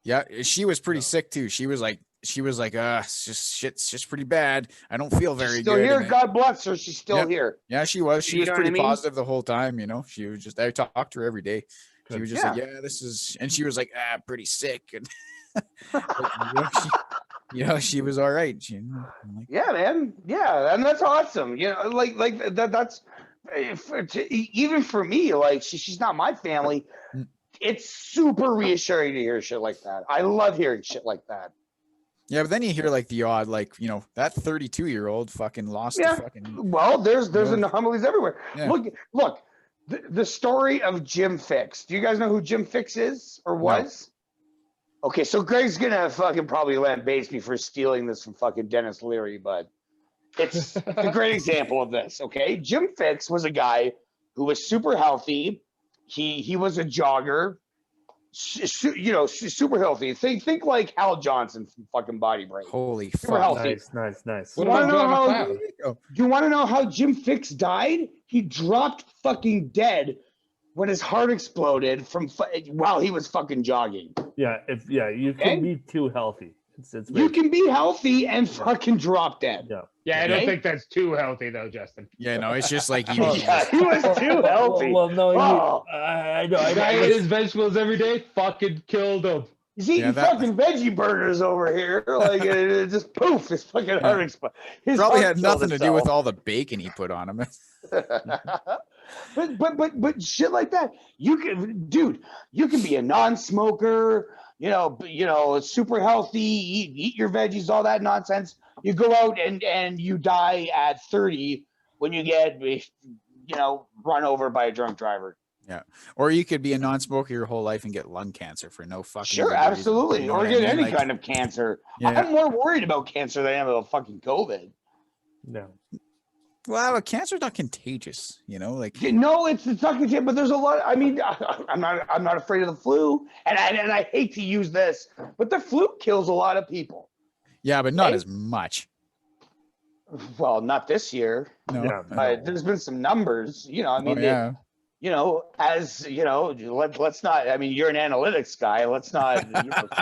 Yeah, she was pretty Yeah. sick too. She was like, shit's just pretty bad. I don't feel very She's still good. here. And then- God bless her. She's still Yep. here. yeah, she was. She You was know what pretty I mean? positive the whole time. She was just. I talked to her every day. She Good. was just like, yeah, this is, and she was like, pretty sick, and she was all right. I'm like, Yeah, man. Yeah, and that's awesome. Like that. That's even for me. Like she's not my family. Mm. It's super reassuring to hear shit like that. I love hearing shit like that. yeah, but then you hear like the odd, like that 32-year-old fucking lost Yeah. the fucking. Well, there's No. anomalies everywhere. Yeah. Look. The story of Jim Fix. Do you guys know who Jim Fix is or was? Okay, so Greg's gonna fucking probably lambaste me for stealing this from fucking Dennis Leary, but it's a great example of this. Okay, Jim Fix was a guy who was super healthy. He was a jogger. Super healthy. Think like Hal Johnson from fucking Body Break. Holy Super fuck! healthy. Nice. What You wanna about know John how- McLeod? Oh, Do you want to know how Jim Fix died? He dropped fucking dead when his heart exploded while he was fucking jogging. Yeah, you Okay. can be too healthy. It's You very- can be healthy and fucking drop dead. Yeah. Yeah, I don't Okay. think that's too healthy though, Justin. yeah, no, it's just like you. Yeah, he was too healthy. Well, no, Oh. I know. Guy ate his vegetables every day, fucking killed him. He's eating Yeah, that- fucking veggie burgers over here. Like it just poof, his fucking heart exploded. His Probably heart had killed nothing to do with itself. all the bacon he put on him. but shit like that, you can be a non-smoker, super healthy, eat your veggies, all that nonsense. You go out and you die at 30 when you get run over by a drunk driver. Or you could be a non-smoker your whole life and get lung cancer for no fucking Sure, good reason. absolutely. You know Or what I get mean? any Like, kind of cancer. Yeah. I'm more worried about cancer than I am about fucking COVID. No. Well, cancer's not contagious, like No, it's not contagious, but there's a lot. I mean, I'm not afraid of the flu, and I hate to use this, but the flu kills a lot of people. yeah, but not Right? as much. Well, not this year. No. Yeah, But there's been some numbers. I mean, yeah. let's not. I mean, you're an analytics guy. Let's not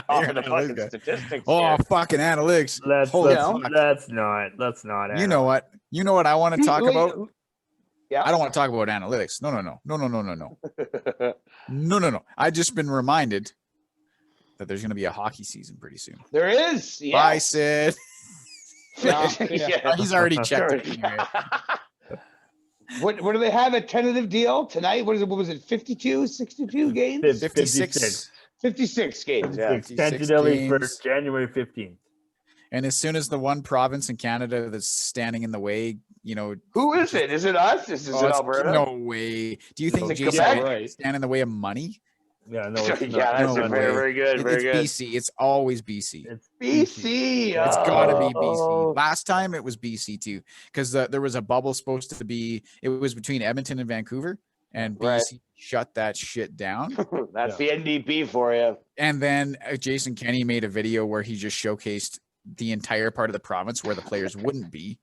off of the an analytics fucking guy. statistics. Oh, here. fucking analytics. Let's Holy not. Let's not. You know what? You know what I want to talk Like, about? Yeah. I don't want to talk about analytics. No. No. I just been reminded that there's going to be a hockey season pretty soon. There is. Yeah. Bye, Sid. Yeah. He's already checked it anyway. What do they have a tentative deal tonight? What was it? 52, 62 games? 56. 56 games. Yeah. Tentatively for games. January 15th. And as soon as the one province in Canada that's standing in the way, you know, Who is it? Is it us? Is it Alberta? No way. Do you think Is it Jason Quebec? would stand in the way of money? Yeah, no, it's Yeah, not. that's No very, way. very good. Very It's good. BC. It's always BC. It's BC. It's got to be Oh. BC. Last time it was BC too, because there was a bubble supposed to be. It was between Edmonton and Vancouver, and BC Right. shut that shit down. That's the NDP for you. And then Jason Kenney made a video where he just showcased the entire part of the province where the players wouldn't be.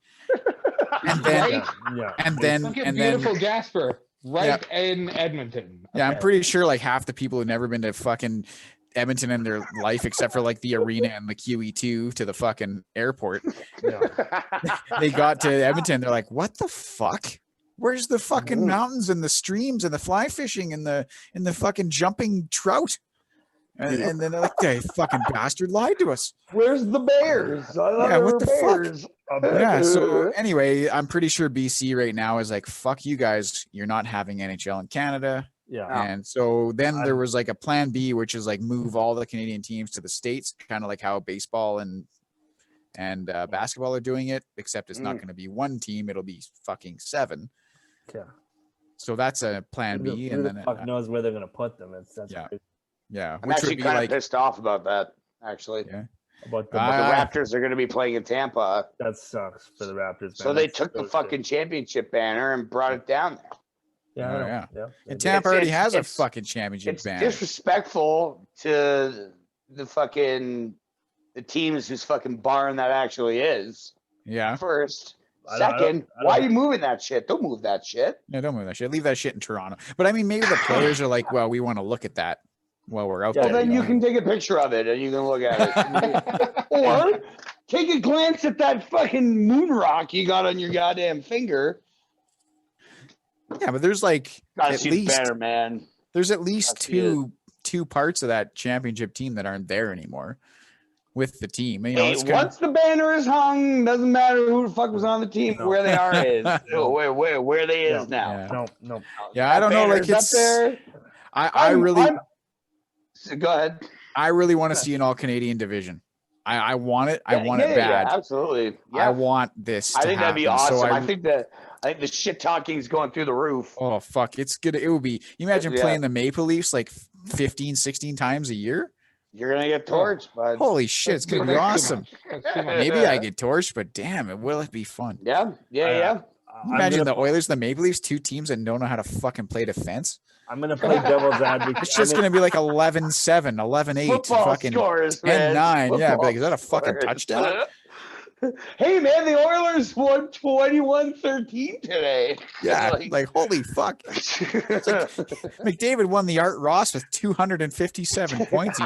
And then, yeah. and then, Look at and beautiful then, Jasper right in Edmonton. yeah, I'm pretty sure like half the people have never been to fucking Edmonton in their life, except for like the arena and the QE2 to the fucking airport. They got to Edmonton. They're like, what the fuck? Where's the fucking mountains and the streams and the fly fishing and the fucking jumping trout? And then they're like, they fucking bastard lied to us. Where's the Bears? Yeah, what the Bears. fuck? Yeah, so anyway, I'm pretty sure BC right now is like, fuck you guys, you're not having NHL in Canada. Yeah. And so then there was like a plan B, which is like move all the Canadian teams to the States, kind of like how baseball and basketball are doing it, except it's not going to be one team, it'll be fucking 7. Yeah. So that's a plan B. Who And the then fuck knows where they're gonna put them? That's Yeah. crazy. yeah, I'm which actually would be kind of like pissed off about that. Actually, yeah. About the Ah. Raptors are going to be playing in Tampa, that sucks for the Raptors. so man. they That's took the so fucking championship banner and brought it down there. Yeah, I know. Yeah. Yeah. And Tampa already has a it's- fucking championship It's banner. disrespectful to the teams whose fucking barn that actually is. Yeah. First, I don't- second, I don't- why are you moving that shit? Don't move that shit. No, don't move that shit. Leave that shit in Toronto. But I mean, maybe the players are like, well, we want to look at that while we're out Yeah, Well, there. then you know? can take a picture of it and you can look at it. Or take a glance at that fucking moon rock you got on your goddamn finger. Yeah, but there's like Gotta at see least better, man. there's at least Gotta see it. two parts of that championship team that aren't there anymore with the team. You know, Hey, it's kind once the banner is hung, doesn't matter who the fuck was on the team, No. where they are is where they is No, now. Yeah. No. Yeah, I don't know. Like Banner's it's up there. I Go ahead. really want to see an all Canadian division. I want it. I want Yeah, it bad. Yeah, absolutely. I Yeah, want this. I to think that'd be happen. awesome. So I think the shit talking's going through the roof. oh fuck, it's good. It would be. You imagine Yeah. playing the Maple Leafs like 15, 16 times a year? You're gonna get torched, bud. Holy shit, it's gonna be That's too awesome. much. That's too much. Maybe I get torched, but damn, will it be fun? Yeah. I'm Imagine gonna, the Oilers, the Maple Leafs, 2 teams that don't know how to fucking play defense. I'm gonna play devil's advocate. It's just going to be like 11-7, 11-8, Football fucking scores, man. 10-9. Yeah, Football like, is that a fucking scores. touchdown? Hey, man, the Oilers won 21-13 today. Yeah, like holy fuck. It's like McDavid won the Art Ross with 257 points.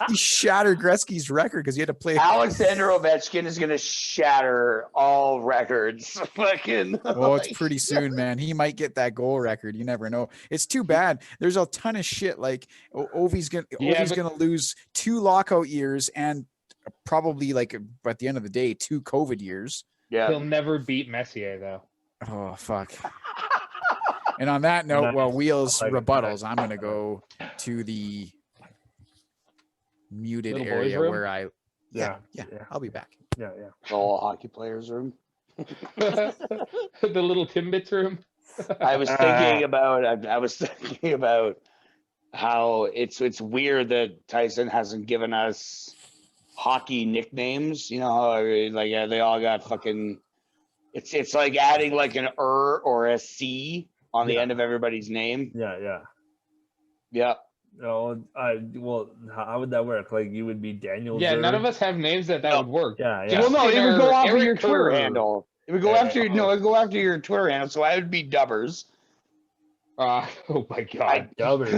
He shattered Gretzky's record because he had to play. Alexander Ovechkin is going to shatter all records. Fucking. Oh, it's pretty soon, man. He might get that goal record. You never know. It's too bad. There's a ton of shit. Like Ovi's gonna lose 2 lockout years and probably like at the end of the day 2 COVID years. Yeah. He'll never beat Messier though. Oh fuck. And on that note, well, Wheels rebuttals, I'm gonna go to the muted Little boys' area room? where I Yeah. I'll be back. Yeah. The whole hockey players' room. The little Timbits room. I was thinking about. I was thinking about how it's weird that Tyson hasn't given us hockey nicknames. You know, how they all got fucking. It's like adding like an or a C on the end of everybody's name. Yeah. Yeah. No, well, how would that work? Like you would be Daniel. Yeah, Zerg? none of us have names that would work. Yeah. Well, no, it would go off of Eric your Twitter Kerr. handle. It would go after it would go after your Twitter handle. So I would be Dubbers. Oh my god. Dubbers.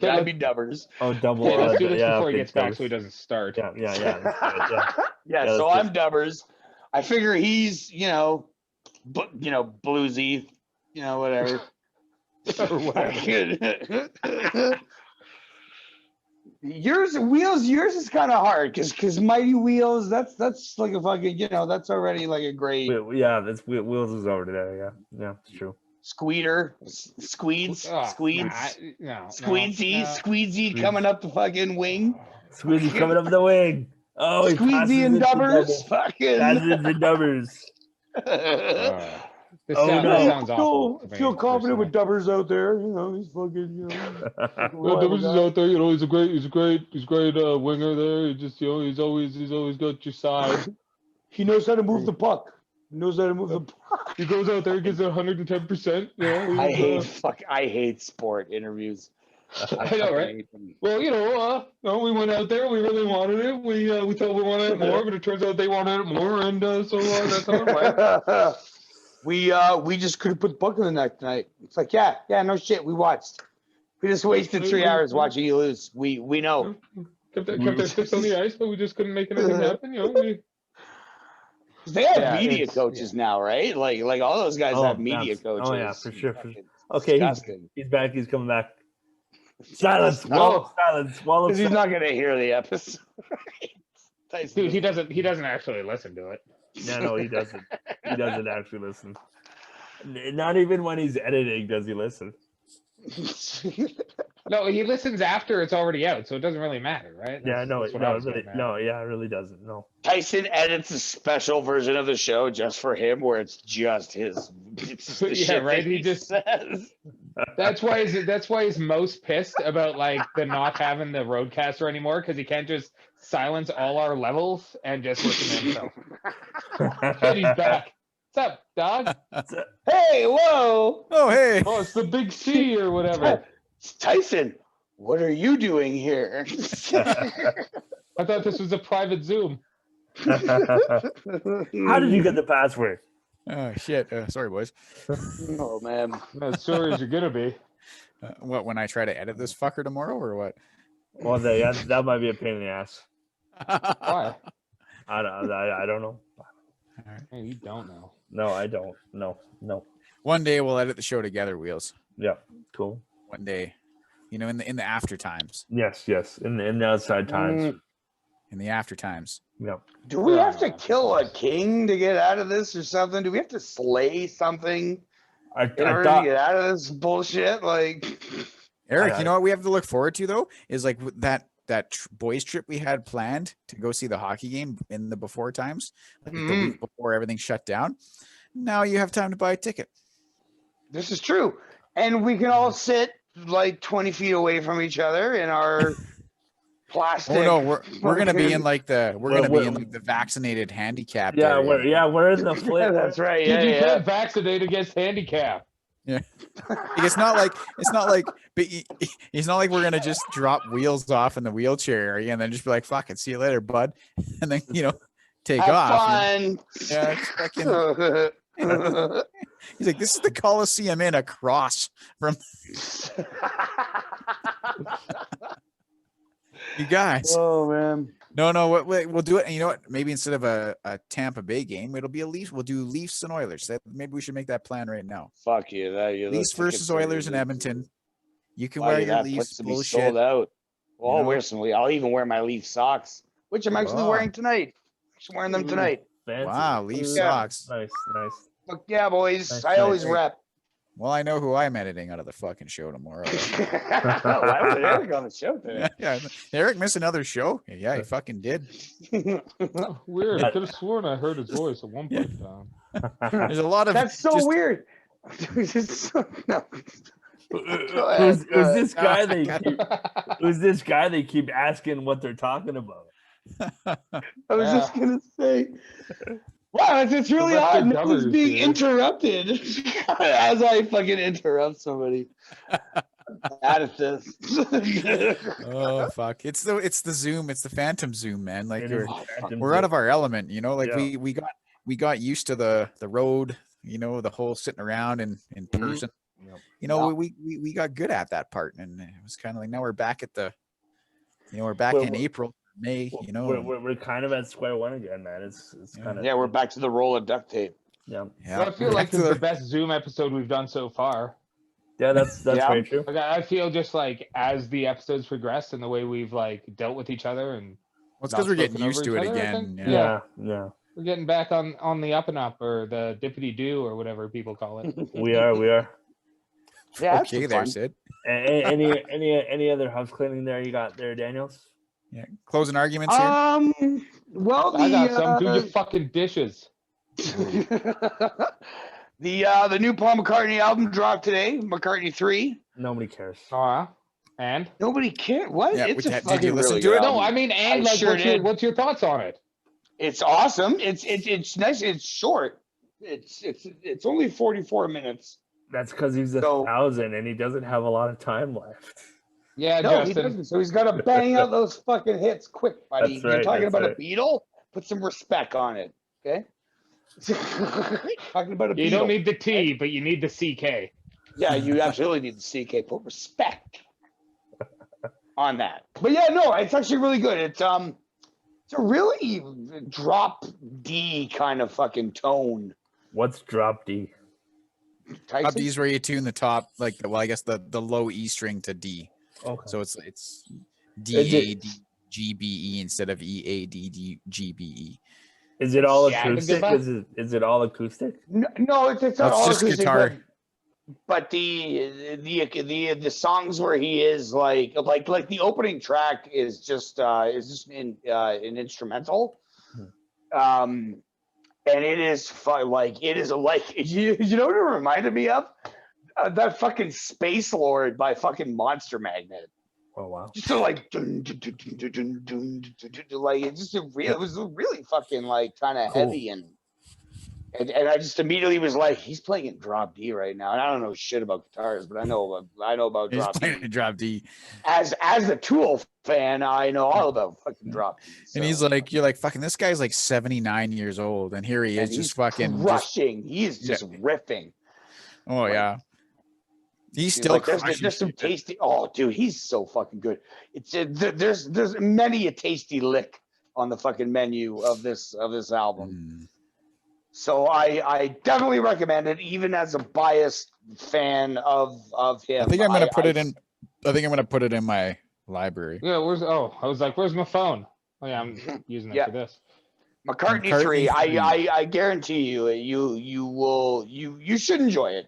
I'd be Dubbers. Oh, double. Okay, let's do this before okay, he gets back Dubbers. so he doesn't start. Yeah. Yeah. Yeah, Yeah, so that's I'm Dubbers. I figure he's, bluesy, whatever. Yours is kind of hard because Mighty Wheels, that's like a fucking, that's already like a great Yeah, that's Wheels is over there. Yeah, it's true. Squeeder, Squeeds, No. Squeezy coming up the fucking wing. Squeezy coming up the wing. Oh, he Squeezy passes and it to Dubbers. Fucking. Passes it to Dubbers. This, Oh, sound, no. this sounds awful. Feel confident with Dubbers out there. You know, he's fucking. You know, Dubbers is out there. You know, he's a great winger there. He just, you know, he's always got your side. He knows how to move the puck. He knows how to move the puck. He goes out there, he gives it 110%. You know, I hate sport interviews. I know, right? Well, you know, we went out there. We really wanted it. We thought we wanted it more, but it turns out they wanted it more, and so that's how it went. We just couldn't put the puck in the net tonight. It's like, yeah, no shit. We watched. We just wasted 3 hours watching you lose. We know. Kept their fists on the ice, but we just couldn't make anything happen. You know, they have media coaches now, right? Like all those guys have media coaches. Oh yeah, for sure. Okay, he's back. He's coming back. Silence. Silence. Because he's not gonna hear the episode. Dude, he doesn't actually listen to it. No, he doesn't. He doesn't actually listen. Not even when he's editing does he listen. No, he listens after it's already out, so it doesn't really matter, right? Yeah, it really doesn't. No. Tyson edits a special version of the show just for him, where it's just his. Yeah, right. He just says. That's why he's most pissed about like the not having the roadcaster anymore, because he can't just silence all our levels and just listen to himself. Shit, he's back. What's up, dog? Hey, whoa! Oh, hey! Oh, it's the big C or whatever. It's Tyson, what are you doing here? I thought this was a private Zoom. How did you get the password? Oh shit! Sorry, boys. Oh man, as sure as you're gonna be. What, when I try to edit this fucker tomorrow, or what? Well, that might be a pain in the ass. Why? I don't know. Hey, you don't know. No, I don't. No. One day we'll edit the show together, Wheels. Yeah, cool. One day, you know, in the after times. Yes. In the outside times. In the after times. Yeah. Do we have to kill a king to get out of this or something? Do we have to slay something in order to get out of this bullshit? Like, Eric, you know what we have to look forward to though is like that boys trip we had planned to go see the hockey game in the before times, like the week before everything shut down. Now you have time to buy a ticket. This is true, and we can all sit like 20 feet away from each other in our plastic. Oh no, we're gonna be in like the vaccinated handicap. Yeah, we're in the flip. Yeah, that's right. Dude, you can't vaccinate against handicap. Yeah, it's not like we're gonna just drop Wheels off in the wheelchair area and then just be like, "Fuck it, see you later, bud," and then take Have off. Fun. Yeah, it's fucking. He's like, "This is the Coliseum Inn across from." You guys. Oh man. No, we'll do it. And you know what? Maybe instead of a Tampa Bay game, it'll be a Leafs. We'll do Leafs and Oilers. Maybe we should make that plan right now. Fuck you. Leafs versus Oilers in Edmonton. You can wear your Leafs bullshit. Sold out. Well, I'll wear some. I'll even wear my Leaf socks, which I'm actually wearing tonight. I'm wearing them tonight. Fancy. Wow, Leaf socks. Nice. Fuck yeah, boys. I always rep. Well, I know who I'm editing out of the fucking show tomorrow. Why was Eric on the show today? Yeah, Eric missed another show. Yeah, he fucking did. Weird. I could have sworn I heard his voice at one point in time. There's a lot of. That's so weird. Who's this guy? Who's this guy? They keep asking what they're talking about. I was just gonna say. Wow, it's really odd. No one's being interrupted as I fucking interrupt somebody. At this. Oh fuck! It's the Zoom. It's the Phantom Zoom, man. Like we're out of our element, you know. Like we got used to the road, you know, the whole sitting around in person. Yep. You know, we got good at that part, and it was kind of like now we're back at the, you know, we're back in April. May, you know, we're kind of at square one again, man. It's kind of we're back to the roll of duct tape. Yeah. Well, I feel like it's the best Zoom episode we've done so far. Yeah, that's very true. Like, I feel just like as the episodes progress and the way we've like dealt with each other, and it's because we're getting used to it again. Yeah. We're getting back on the up and up, or the dippity do, or whatever people call it. We are. Yeah. Okay, there, Sid. Any other house cleaning there you got there, Daniels? Yeah. Closing arguments here. Well, I got some. Do your fucking dishes. the new Paul McCartney album dropped today. McCartney 3. Nobody cares. And Nobody cared. What? Yeah, It's a did fucking you listen really to good it? no, album. I mean, and I like, sure did. what's your thoughts on it? It's awesome. It's nice. It's short. It's only 44 minutes. That's because he's 1,000 and he doesn't have a lot of time left. Yeah, No, Justin. he doesn't. So he's got to bang out those fucking hits quick, buddy. That's You're right, talking that's about right. a Beatle? Put some respect on it, okay? Talking about a Beatle. You don't need the T, but you need the CK. Yeah, you absolutely need the CK. Put respect on that. But yeah, no, it's actually really good. It's a really drop D kind of fucking tone. What's drop D? Drop D is where you tune the top, like I guess the low E string to D. Okay. So it's D A D G B E instead of E A D D G B E. Is it all Yeah, acoustic? Is it all acoustic? No, it's not all just acoustic, guitar. but the songs where he is like the opening track is just an instrumental, and it is fun. Like it is you know what it reminded me of? That fucking Space Lord by fucking Monster Magnet. Oh wow! Just sort of like like it was really fucking like kind of Cool. heavy and I just immediately was like, he's playing in drop D right now, and I don't know shit about guitars, but I know about He's drop playing D. drop D. As a Tool fan, I know all about fucking drop D. And he's like, you're like, fucking, this guy's like 79 years old, and here he is, just fucking crushing. He's just riffing. Oh Like, yeah. He's still like, there's some tasty. Oh, dude, he's so fucking good. It's there's many a tasty lick on the fucking menu of this album. So I definitely recommend it, even as a biased fan of him. I think I'm gonna put it in. I think I'm gonna put it in my library. Yeah, I was like, where's my phone? Oh yeah, I'm using it for this. McCartney 3. I guarantee you should enjoy it.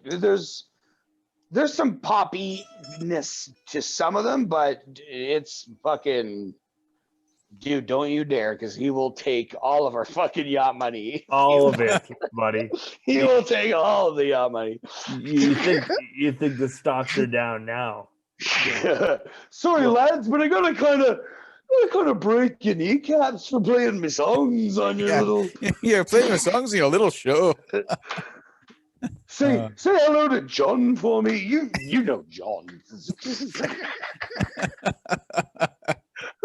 There's some poppiness to some of them, but it's fucking, dude, don't you dare, because he will take all of our fucking yacht money. All of it, buddy. He will take all of the yacht money. You think the stocks are down now? Sorry, lads, but I gotta kind of break your kneecaps for playing my songs on your little. Yeah, playing the songs in your little show. Say hello to John for me. You know John.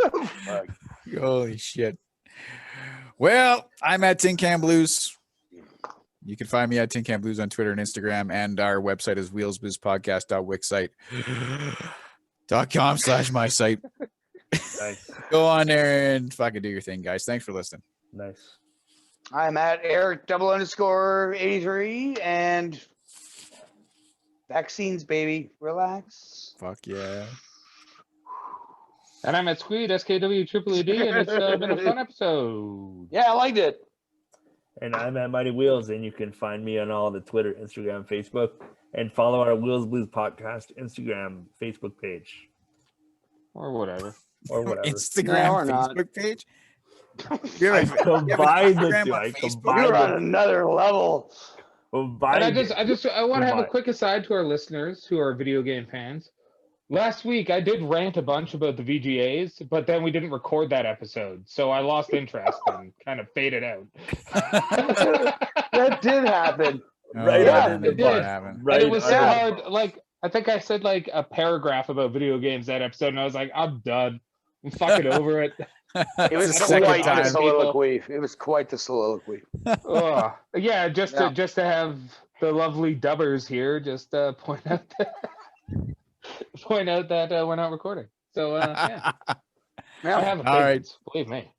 Oh, holy shit. Well, I'm at Tin Can Blues. You can find me at Tin Can Blues on Twitter and Instagram, and our website is wheelsbluespodcast.wixsite.com/my site. Nice. Go on there and fucking do your thing, guys. Thanks for listening. Nice. I'm at Eric_83 and vaccines, baby. Relax. Fuck yeah. And I'm at Squeed, SKW and it's been a fun episode. Yeah, I liked it. And I'm at Mighty Wheels, and you can find me on all the Twitter, Instagram, Facebook, and follow our Wheels Blues Podcast Instagram, Facebook page. Or whatever. Instagram, or not. Facebook page? I combined the two. I You're combined on the another level. And I want to have a quick aside to our listeners who are video game fans. Last week I did rant a bunch about the VGAs, but then we didn't record that episode, so I lost interest and kind of faded out. That did happen. Right on. It did. Right, and it was so hard. Like, I think I said like a paragraph about video games that episode, and I was like, I'm done. I'm fucking over it. It was quite the soliloquy. It was quite the soliloquy. Yeah, just to have the lovely dubbers here just point out that we're not recording. So yeah. I have all right. Believe me.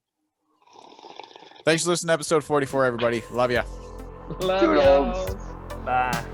Thanks for listening to episode 44, everybody. Love ya. Love Toodles. you. Bye.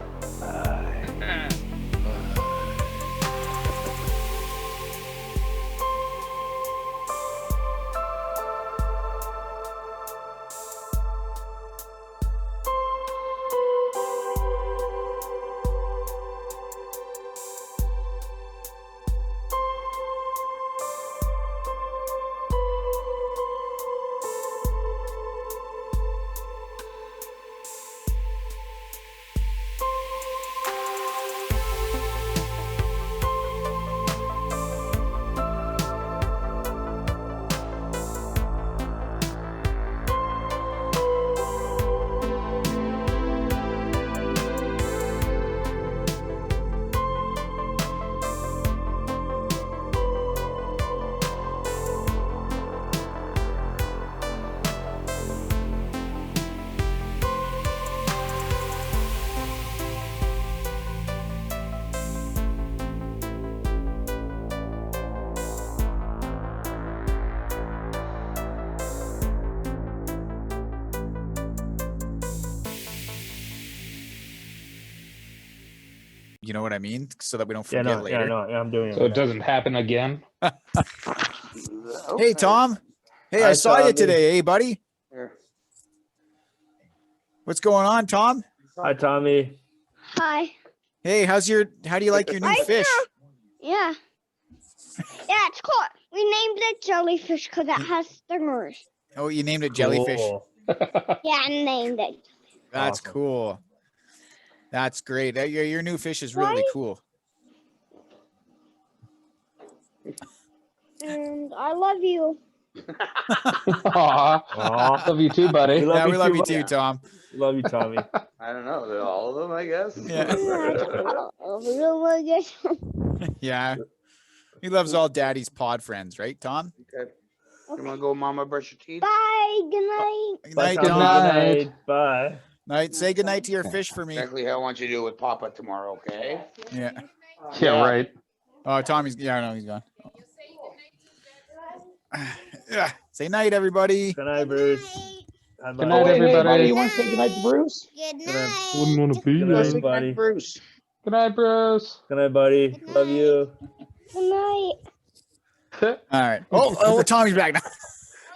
You know what I mean? So that we don't Yeah, forget no, later. yeah, no, I'm doing it. So it doesn't happen again. Hey, Tom. Hey, I Hi, saw you Tommy. today. Hey, buddy. Here. What's going on, Tom? Hi, Tommy. Hi. Hey, how do you like your new Right fish? Yeah. Yeah, it's cool. We named it Jellyfish because it has stingers. Oh, you named it Jellyfish. Cool. Yeah, I named it. That's Awesome. cool. That's great. Your new fish is really Right? cool. And I love you. Aw. Aw. Love you too, buddy. We love Yeah, you we love too, you buddy. too, Tom. Love you, Tommy. I don't know. All of them, I guess. Yeah. Yeah. Yeah. He loves all daddy's pod friends, right, Tom? Okay. You want to go, Mama, brush your teeth? Bye. Good night. Good Bye, night, Tommy. Tom. Good night. night. Bye. Night. Say good night to your fish for me. Exactly how I want you to do it with Papa tomorrow, okay? Yeah. Yeah, right. Oh, Tommy's. Yeah, no, he's gone. Yeah. Say night, everybody. Good night, Bruce. Bye, Good bye. night, everybody. You want to say goodnight to Bruce? Good Good night. night. Wouldn't want to be Good You want to night, say here. goodnight buddy. to Bruce? Good night, Bruce. Good night, buddy. Good Love night. you. Good night. All right. Oh, Tommy's back now.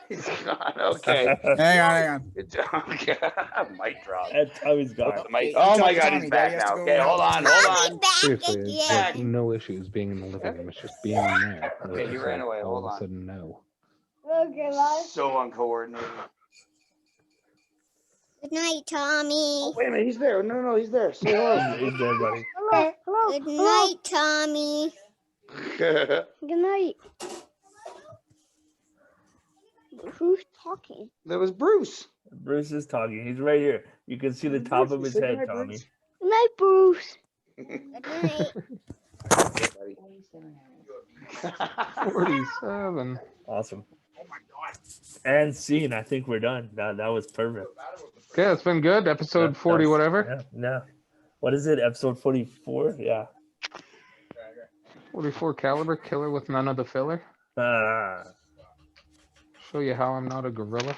He's gone. Okay. Hang on. Good job. Mic drop. And Tommy's gone. Hey, Oh you my talk to God, Tommy, he's Daddy back has to now. go Okay, now. hold on. I'll be back Seriously, it's again. like no issues being in the living room. It's just being in there. Okay, It's he just ran like away. all Hold of a on. sudden, no. Okay, bye. So uncoordinated. Good night, Tommy. Oh, wait a minute, he's there. No, he's there. Say hello. He's there, buddy. Hello. Hello. Good night, Tommy. Good night. Who's talking? That was Bruce. Bruce is talking. He's right here. You can see the top of his Say head, goodnight, Tommy. Bruce. Good night, Bruce. Good night. 47. Awesome. And scene. I think we're done. That was perfect. Okay, it's been good. Episode 40, That's- whatever. Yeah. What is it? Episode 44? Yeah. 44 caliber killer with none of the filler. Ah. Show you how I'm not a gorilla.